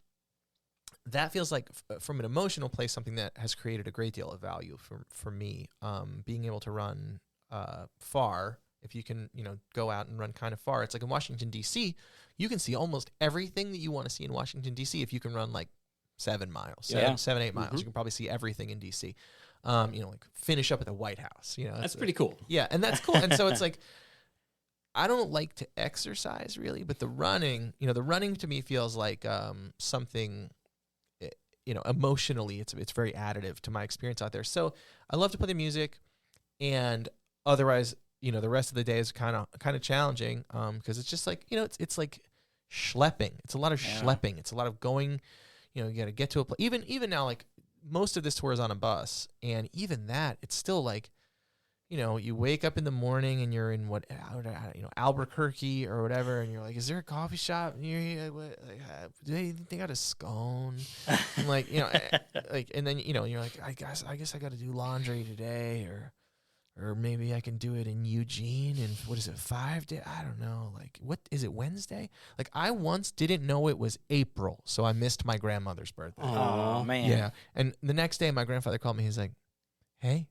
like, from an emotional place, something that has created a great deal of value for me. Being able to run far, if you can, go out and run kind of far. It's like in Washington, D.C., you can see almost everything that you want to see in Washington, D.C. if you can run like 7 miles, 8 miles. You can probably see everything in D.C. Like finish up at the White House. That's pretty cool. Yeah, and that's cool. And so it's like, I don't like to exercise really, but the running to me feels like something, emotionally, it's very additive to my experience out there. So I love to play the music, and otherwise, the rest of the day is kind of challenging because it's just like, it's like schlepping. It's a lot of schlepping. It's a lot of going, you got to get to a place. Even now, like, most of this tour is on a bus, and even that, it's still like, you wake up in the morning and you're in Albuquerque or whatever, and you're like, is there a coffee shop near here? Do they got a scone? And like, and then, you're like, I guess I got to do laundry today, or maybe I can do it in Eugene. And what is it, 5 days? I don't know. Like, what is it, Wednesday? Like, I once didn't know it was April, so I missed my grandmother's birthday. Oh, man. Yeah. And the next day, my grandfather called me. He's like, hey,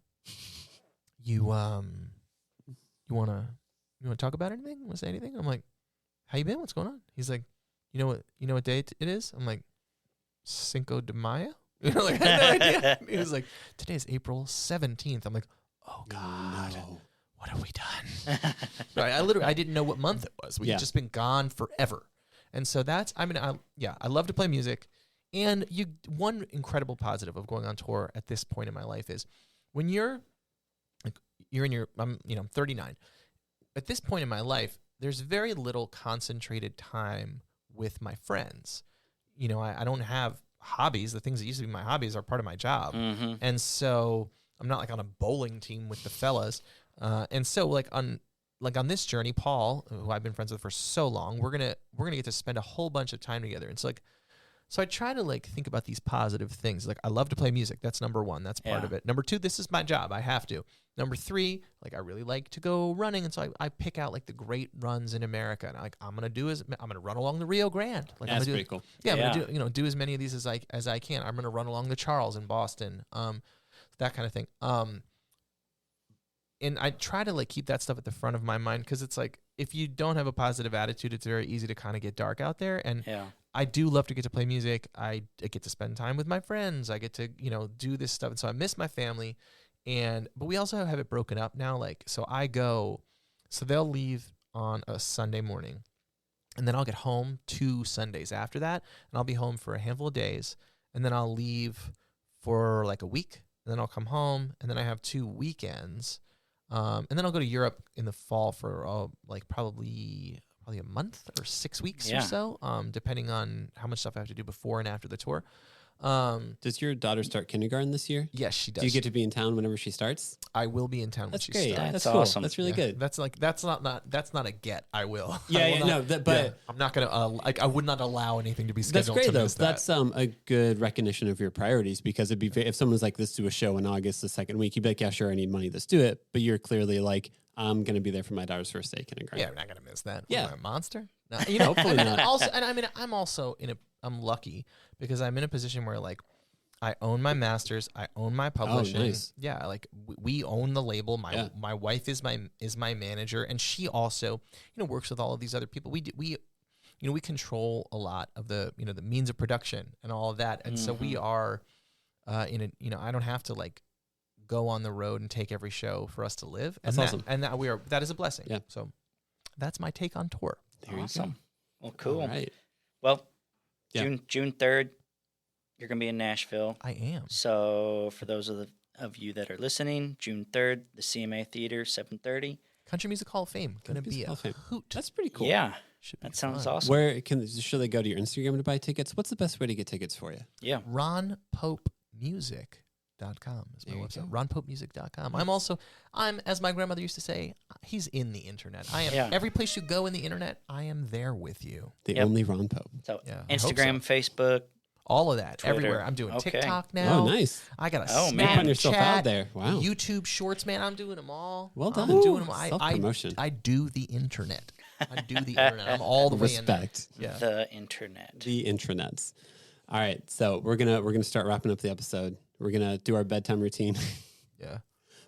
you want to talk about anything? Want to say anything? I'm like, how you been? What's going on? He's like, you know what day it is? I'm like, Cinco de Mayo? I had no idea. He was like, today is April 17th. I'm like, oh God, what have we done? I didn't know what month it was. We'd just been gone forever. And so I love to play music. And one incredible positive of going on tour at this point in my life is when you're I'm 39. At this point in my life, there's very little concentrated time with my friends. I don't have hobbies. The things that used to be my hobbies are part of my job. Mm-hmm. And so I'm not like on a bowling team with the fellas. And so on this journey, Paul, who I've been friends with for so long, we're gonna get to spend a whole bunch of time together. And so I try to think about these positive things. Like, I love to play music. That's number one. That's part of it. Number two, this is my job. I have to. Number three, I really like to go running. And so I pick out the great runs in America. And I'm going to run along the Rio Grande. That's pretty cool. Yeah, I'm going to do as many of these as I can. I'm going to run along the Charles in Boston. That kind of thing. And I try to keep that stuff at the front of my mind, because it's like, if you don't have a positive attitude, it's very easy to kind of get dark out there. And I do love to get to play music. I get to spend time with my friends. I get to, do this stuff. And so I miss my family. But we also have it broken up now. So they'll leave on a Sunday morning. And then I'll get home 2 Sundays after that, and I'll be home for a handful of days, and then I'll leave for like a week, and then I'll come home, and then I have 2 weekends, and then I'll go to Europe in the fall for like probably a month or 6 weeks or so, depending on how much stuff I have to do before and after the tour. Does your daughter start kindergarten this year? Yes, she does. Do you get to be in town whenever she starts? I will be in town when she great. starts. That's cool. awesome. That's really good. That's not a get. I will. Yeah, I will not, but I'm not gonna I would not allow anything to be that's scheduled. great to though. miss That's a good recognition of your priorities, because it'd be if someone's like, let's do a show in August the second week, you'd be like, yeah, sure, I need money, let's do it. But you're clearly like, I'm gonna be there for my daughter's first day of kindergarten. Yeah, I'm not gonna miss that. Yeah. What am I, a monster. No, you know, Hopefully not. Also, and I mean, I'm also I'm lucky because I'm in a position where like I own my masters, I own my publishing. Nice. Yeah, like we own the label. My wife is my manager, and she also works with all of these other people. We control a lot of the the means of production and all of that, and so we are I don't have to like go on the road and take every show for us to live. And That's awesome. And that is a blessing. Yeah. So that's my take on tour. There Awesome. you go. Well, cool. All right. Well, Yeah. June 3rd, you're going to be in Nashville. I am. So for those of you that are listening, June 3rd, the CMA Theater, 7:30. Country Music Hall of Fame. Gonna Country be Music a Hall of Fame. hoot. That's pretty cool. Yeah, Should be that sounds fun. awesome. Where should they go to your Instagram to buy tickets? What's the best way to get tickets for you? Yeah. RonPopeMusic.com is my There you website. go. RonPopeMusic.com. I'm, as my grandmother used to say, he's in the internet. I am Yeah. every place you go in the internet, I am there with you. The Yep. only Ron Pope. So Yeah, I hope Instagram, Facebook. All of that, Twitter. everywhere. I'm doing Okay. TikTok now. Oh, nice. I got a Oh, Snapchat, man. Putting yourself out there. Wow. YouTube Shorts, man. I'm doing them all. Well I'm done. doing them. Self-promotion. I do the internet. I do the internet. I'm all the way in there. Respect. Yeah. The internet. The intranets. All right, so we're gonna start wrapping up the episode. We're gonna do our bedtime routine Yeah.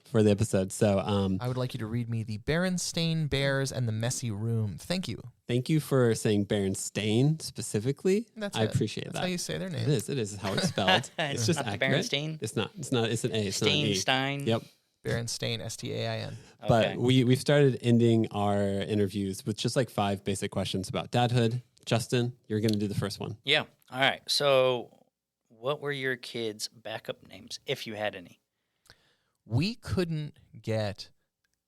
for the episode. So I would like you to read me The Berenstain Bears and the Messy Room. Thank you. thank you for saying Berenstain specifically. That's I it. appreciate That's that. how you say their It name. is. It is how it's spelled. It's just not the accurate. Berenstain? It's not. It's not. It's an A. It's not an E. Stein. Yep. Berenstain, Stain. But Okay. we've started ending our interviews with just like 5 basic questions about dadhood. Justin, you're going to do the first one. Yeah. All right. So, what were your kids' backup names, if you had any? We couldn't get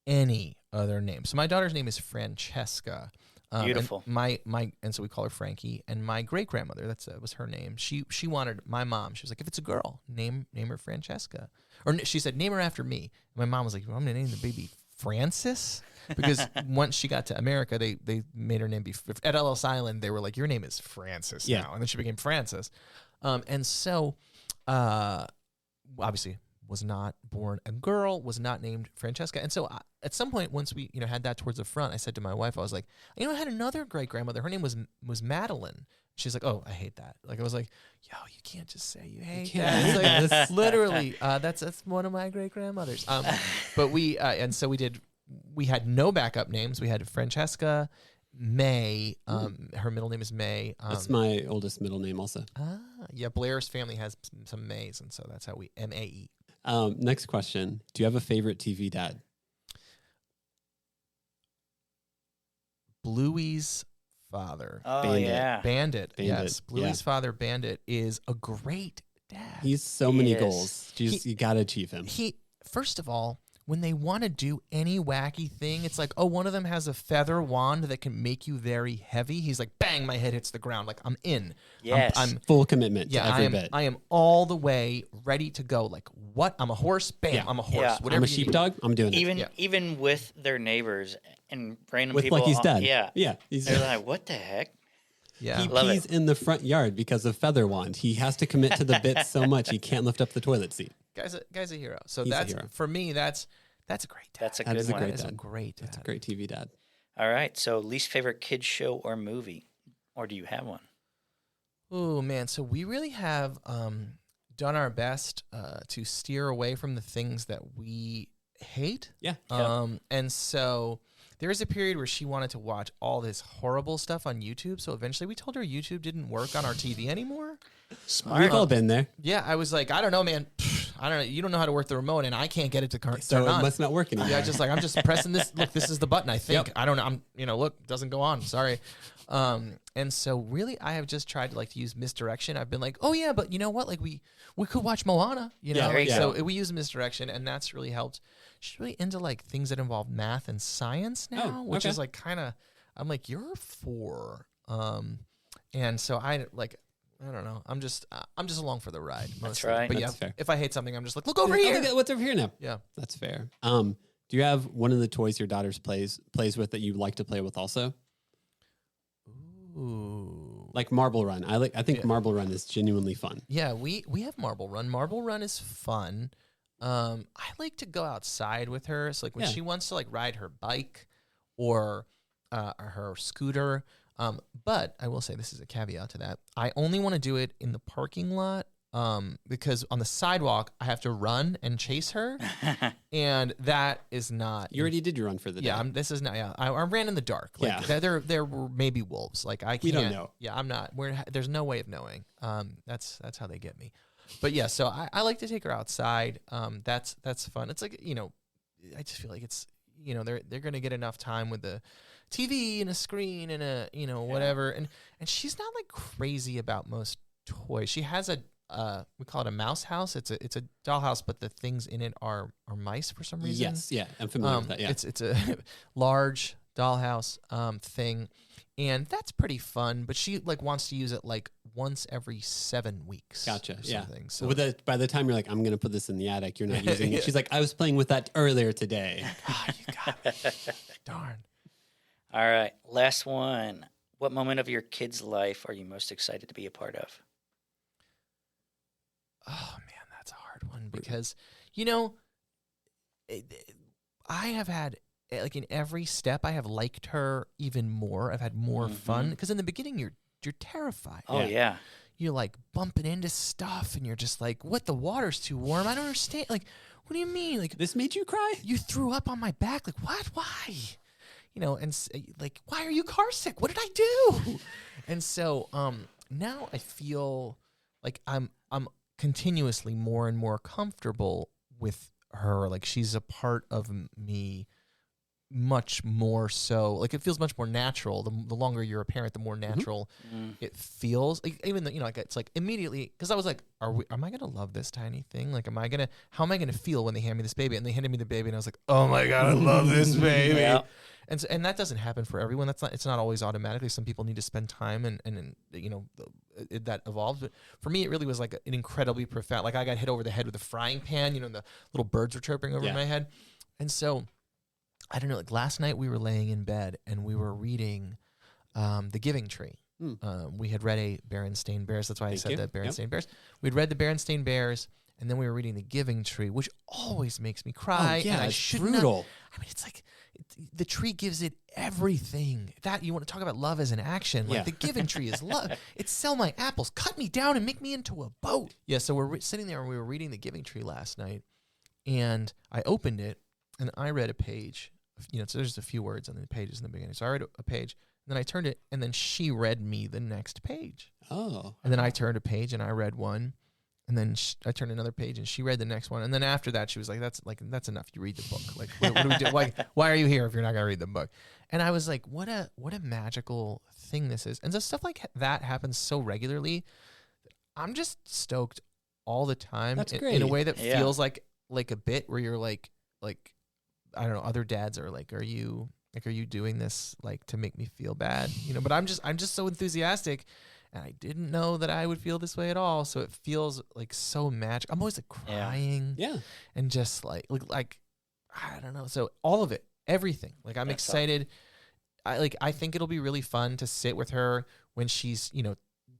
any other name. So my daughter's name is Francesca. Beautiful. And so we call her Frankie. And my great grandmother, that was her name. She wanted my mom. She was like, if it's a girl, name her Francesca. Or she said, name her after me. And my mom was like, well, I'm gonna name the baby Francis, because once she got to America, they made her name be at Ellis Island. They were like, your name is Francis now, and then she became Francis. And so, obviously, was not born a girl, was not named Francesca. And so at some point, once we had that towards the front, I said to my wife, I was like, I had another great grandmother. Her name was Madeline. She's like, oh, I hate that. Like, I was like, yo, you can't just say you hate that. It's like, that's literally, that's one of my great grandmothers. But and so we had no backup names. We had Francesca, May. Her middle name is May. That's my oldest middle name also. Yeah, Blair's family has some Mays, and so that's how we MAE. Next question. Do you have a favorite TV dad? Bluey's father. Oh, Bandit. yeah. Bandit. Bandit, Yes. Bluey's father, Bandit, is a great dad. He's so He many is. goals. You got to achieve him. He, first of all, when they want to do any wacky thing, it's like, oh, one of them has a feather wand that can make you very heavy. He's like, bang, my head hits the ground. Like, I'm in. Yes. I'm Full commitment to every I am, bit. I am all the way ready to go. Like, what? I'm a horse? Bam, Yeah. I'm a horse. Yeah. Whatever I'm a you need. sheepdog. I'm doing it. Even with their neighbors and random With people. like he's dead. Yeah. Yeah. He's They're like, what the heck? Yeah. He Love pees it. in the front yard because of feather wand. He has to commit to the bit so much he can't lift up the toilet seat. Guy's a hero. So He's a that's hero. for me. That's a great dad. That's a That good is a one. great That is a dad. great dad. That's a great TV dad. All right. So, least favorite kids show or movie, or do you have one? Oh man, so we really have done our best to steer away from the things that we hate. Yeah. And so there was a period where she wanted to watch all this horrible stuff on YouTube. So eventually we told her YouTube didn't work on our TV anymore. Smart. We've all been there. Yeah, I was like, I don't know, man. I don't know. You don't know how to work the remote, and I can't get it to turn So on. it must not work anymore. Yeah, just like, I'm just pressing this. Look, this is the button, I think. Yep. I don't know. Look, it doesn't go on. Sorry. And so really, I have just tried to like to use misdirection. I've been like, oh yeah, but you know what? Like we could watch Moana, you know? Yeah, there you so go. we use misdirection, and that's really helped. She's really into like things that involve math and science now, which is like kind of, I'm like, you're 4. And so I don't know. I'm just along for the ride. Mostly. right. But That's fair. if I hate something, I'm just like, look over Oh, here. look at what's over here now. Yeah. That's fair. Do you have one of the toys your daughter plays with that you like to play with also? Ooh. Like Marble Run. I think Marble Run is genuinely fun. Yeah, we have Marble Run. Marble Run is fun. I like to go outside with her. So like when she wants to like ride her bike or her scooter. But I will say, this is a caveat to that. I only want to do it in the parking lot. Because on the sidewalk I have to run and chase her, and that is not. You already did your run for the day. Yeah, this is not. Yeah, I ran in the dark. Like there were maybe wolves. Like I can't. We don't know. Yeah, I'm not. There's no way of knowing. That's how they get me. But yeah, so I like to take her outside. That's fun. It's like, I just feel like it's, they're gonna get enough time with the TV and a screen and a whatever. And she's not like crazy about most toys. She has we call it a mouse house. It's a dollhouse, but the things in it are mice for some reason. Yes, yeah, I'm familiar with that. Yeah, it's a large dollhouse thing, and that's pretty fun. But she like wants to use it like once every 7 weeks. Gotcha. Or Yeah. something. So by the time you're like, I'm going to put this in the attic, you're not using it. She's like, I was playing with that earlier today. God, you got me. Darn. All right, last one. What moment of your kid's life are you most excited to be a part of? Oh man, that's a hard one because I have had like in every step I have liked her even more. I've had more fun because in the beginning you're terrified. Oh yeah. You're like bumping into stuff and you're just like, what? The water's too warm. I don't understand. Like, what do you mean? Like, This made you cry? you threw up on my back. Like, what? Why? And like, why are you car sick? What did I do? And so now I feel like I'm continuously more and more comfortable with her. Like she's a part of me much more so. Like it feels much more natural. The longer you're a parent, the more natural it feels. Like, even though, like it's like immediately, because I was like, am I going to love this tiny thing? Like, how am I going to feel when they hand me this baby? And they handed me the baby and I was like, oh my God, I love this baby. Yeah. And that doesn't happen for everyone. It's not always automatically. Some people need to spend time and that evolves. But for me, it really was like an incredibly profound. Like I got hit over the head with a frying pan. And the little birds were chirping over my head. And so I don't know. Like last night we were laying in bed and we were reading The Giving Tree. We had read a Berenstain Bears. That's why I said that Berenstain Bears. We'd read the Berenstain Bears. And then we were reading The Giving Tree, which always makes me cry. Oh, yeah, and I it's should brutal. Not, I mean, it's like the tree gives it everything. That you want to talk about love as an action. Like The Giving Tree is love. It's sell my apples, cut me down, and make me into a boat. Yeah. So we're sitting there and we were reading The Giving Tree last night, and I opened it and I read a page. So there's a few words on the pages in the beginning. So I read a page, and then I turned it, and then she read me the next page. Oh. And then I turned a page and I read one. And then I turned another page and she read the next one. And then after that, she was like, that's enough. You read the book. Like, what do we do? Like, why are you here if you're not going to read the book? And I was like, what a magical thing this is. And so stuff like that happens so regularly. I'm just stoked all the time. That's great. In a way that feels like a bit where you're like, I don't know, other dads are like, are you doing this like to make me feel bad? But I'm just so enthusiastic. And I didn't know that I would feel this way at all. So it feels like so magic. I'm always like crying. Yeah. And just like I don't know. So all of it, everything. Like I'm excited. I think it'll be really fun to sit with her when she's,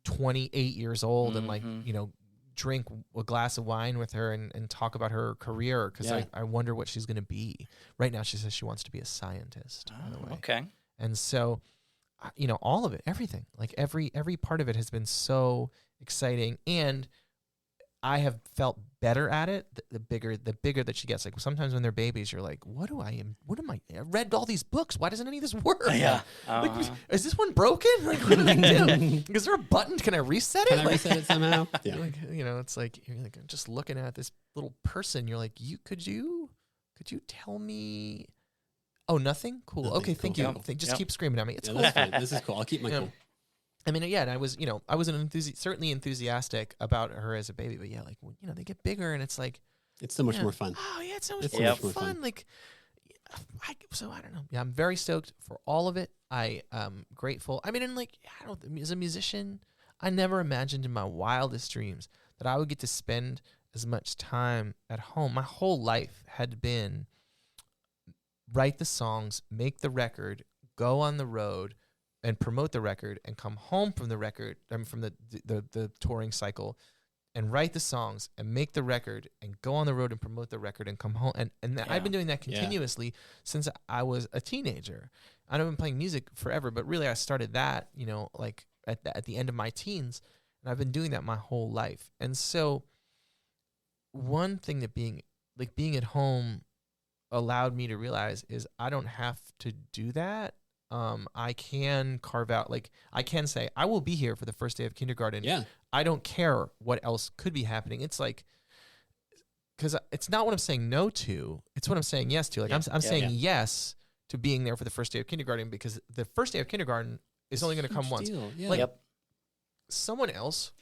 28 years old and drink a glass of wine with her and talk about her career. Cause I wonder what she's going to be. Right now she says she wants to be a scientist, by the way. Okay. And so, all of it, everything, like every part of it has been so exciting. And I have felt better at it the bigger that she gets. Like sometimes when they're babies, you're like, what am I? I read all these books. Why doesn't any of this work? Yeah. Like, is this one broken? Like, what do I do? Is there a button? Can I reset it? Can I reset it somehow? Yeah. Like, it's like you're like just looking at this little person. You're like, could you tell me? Oh, nothing? Cool. Nothing. Okay, thank Cool. you. Just keep screaming at me. It's cool. That's fine. This is cool. I'll keep my cool. I mean, yeah, and I was certainly enthusiastic about her as a baby, but yeah, like, they get bigger and it's like, it's so much more fun. Oh yeah, it's so much It's more so much more fun. fun. Like, I don't know. Yeah, I'm very stoked for all of it. I am grateful. I mean, and like, as a musician, I never imagined in my wildest dreams that I would get to spend as much time at home. My whole life had been write the songs, make the record, go on the road, and promote the record, and come home from the record, from the touring cycle, and write the songs, and make the record, and go on the road and promote the record, and come home. And I've been doing that continuously since I was a teenager. I've been playing music forever, but really I started that, like at the end of my teens, and I've been doing that my whole life. And so one thing that being at home allowed me to realize is I don't have to do that. I can carve out, I can say, I will be here for the first day of kindergarten. Yeah. I don't care what else could be happening. It's like, because it's not what I'm saying no to, it's what I'm saying yes to. Like, I'm saying yes to being there for the first day of kindergarten, because the first day of kindergarten is only going to come once. Yeah. Like, someone else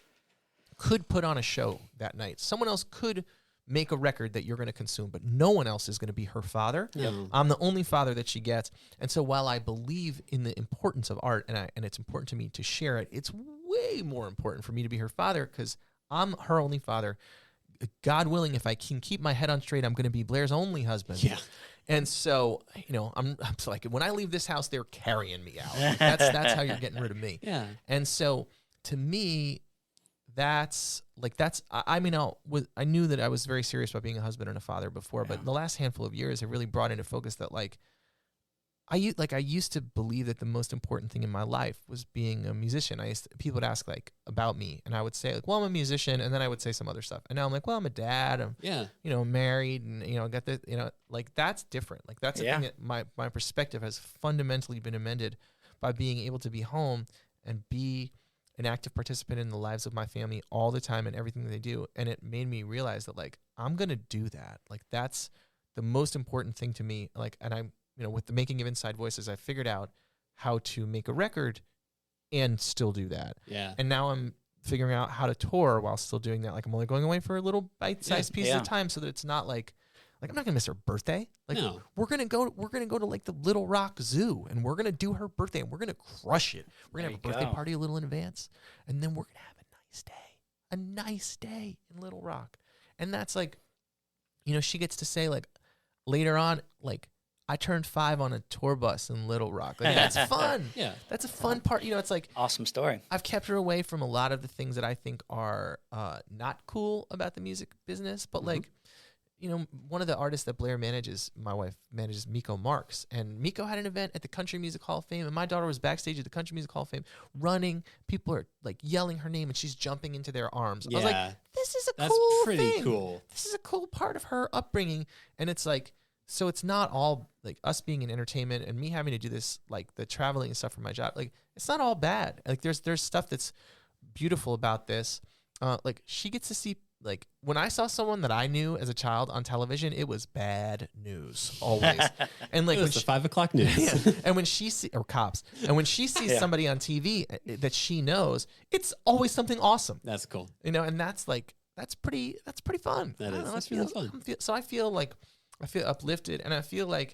could put on a show that night. Someone else could make a record that you're going to consume, but no one else is going to be her father. Yep. I'm the only father that she gets. And so while I believe in the importance of art, and it's important to me to share it, it's way more important for me to be her father, because I'm her only father. God willing, if I can keep my head on straight, I'm going to be Blair's only husband. Yeah. And so, I'm like, when I leave this house, they're carrying me out. Like, that's how you're getting rid of me. Yeah. And so to me, I knew that I was very serious about being a husband and a father before, but in the last handful of years, have really brought into focus that I used to believe that the most important thing in my life was being a musician. People would ask about me, and I would say well, I'm a musician, and then I would say some other stuff. And now I'm like, well, I'm a dad. I'm married, and got the that's different. Like, that's a thing that my perspective has fundamentally been amended by being able to be home and be an active participant in the lives of my family all the time and everything that they do. And it made me realize that I'm going to do that. That's the most important thing to me. And I'm, with the making of Inside Voices, I figured out how to make a record and still do that. Yeah. And now I'm figuring out how to tour while still doing that. I'm only going away for a little bite-sized piece at a time, so that it's not like I'm not gonna miss her birthday. No. We're gonna go to the Little Rock Zoo, and we're gonna do her birthday, and we're gonna crush it. We're gonna have a birthday party a little in advance, and then we're gonna have a nice day in Little Rock. And that's she gets to say later on, I turned 5 on a tour bus in Little Rock. That's fun. Yeah. That's a fun part. It's awesome story. I've kept her away from a lot of the things that I think are not cool about the music business, but one of the artists that Blair manages, my wife manages, Miko Marks. And Miko had an event at the Country Music Hall of Fame, and my daughter was backstage at the Country Music Hall of Fame running. People are yelling her name, and she's jumping into their arms. Yeah. I was like, this is That's cool pretty thing. cool. This is a cool part of her upbringing. And it's so it's not all us being in entertainment and me having to do this, the traveling and stuff for my job. It's not all bad. There's stuff that's beautiful about this. She gets to see, when I saw someone that I knew as a child on television, it was bad news always. And it was the 5 o'clock news. And when she or cops, and when she sees somebody on TV that she knows, it's always something awesome. That's cool. And that's pretty fun. That is. That's really fun. So I feel uplifted, and I feel I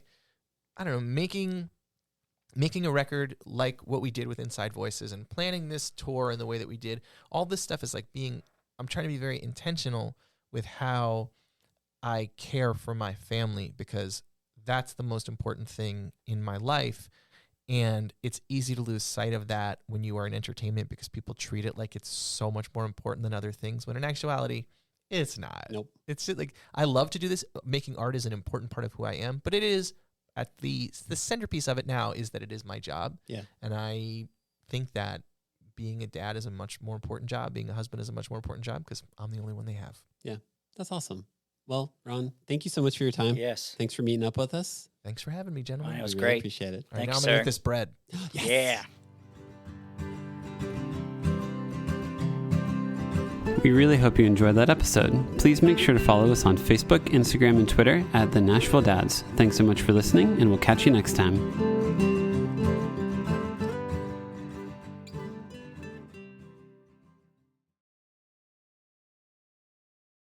don't know, making a record like what we did with Inside Voices and planning this tour in the way that we did. All this stuff is I'm trying to be very intentional with how I care for my family, because that's the most important thing in my life. And it's easy to lose sight of that when you are in entertainment, because people treat it like it's so much more important than other things, when in actuality, it's not. Nope. It's just I love to do this. Making art is an important part of who I am, but it is at the centerpiece of it now is that it is my job. Yeah. And I think that being a dad is a much more important job. Being a husband is a much more important job because I'm the only one they have. Yeah, that's awesome. Well, Ron, thank you so much for your time. Yes. Thanks for meeting up with us. Thanks for having me, gentlemen. It was We great. Really appreciate it. All right, Thanks, now I'm going to sir. eat this bread. Yes. Yeah. We really hope you enjoyed that episode. Please make sure to follow us on Facebook, Instagram, and Twitter at the Nashville Dads. Thanks so much for listening, and we'll catch you next time.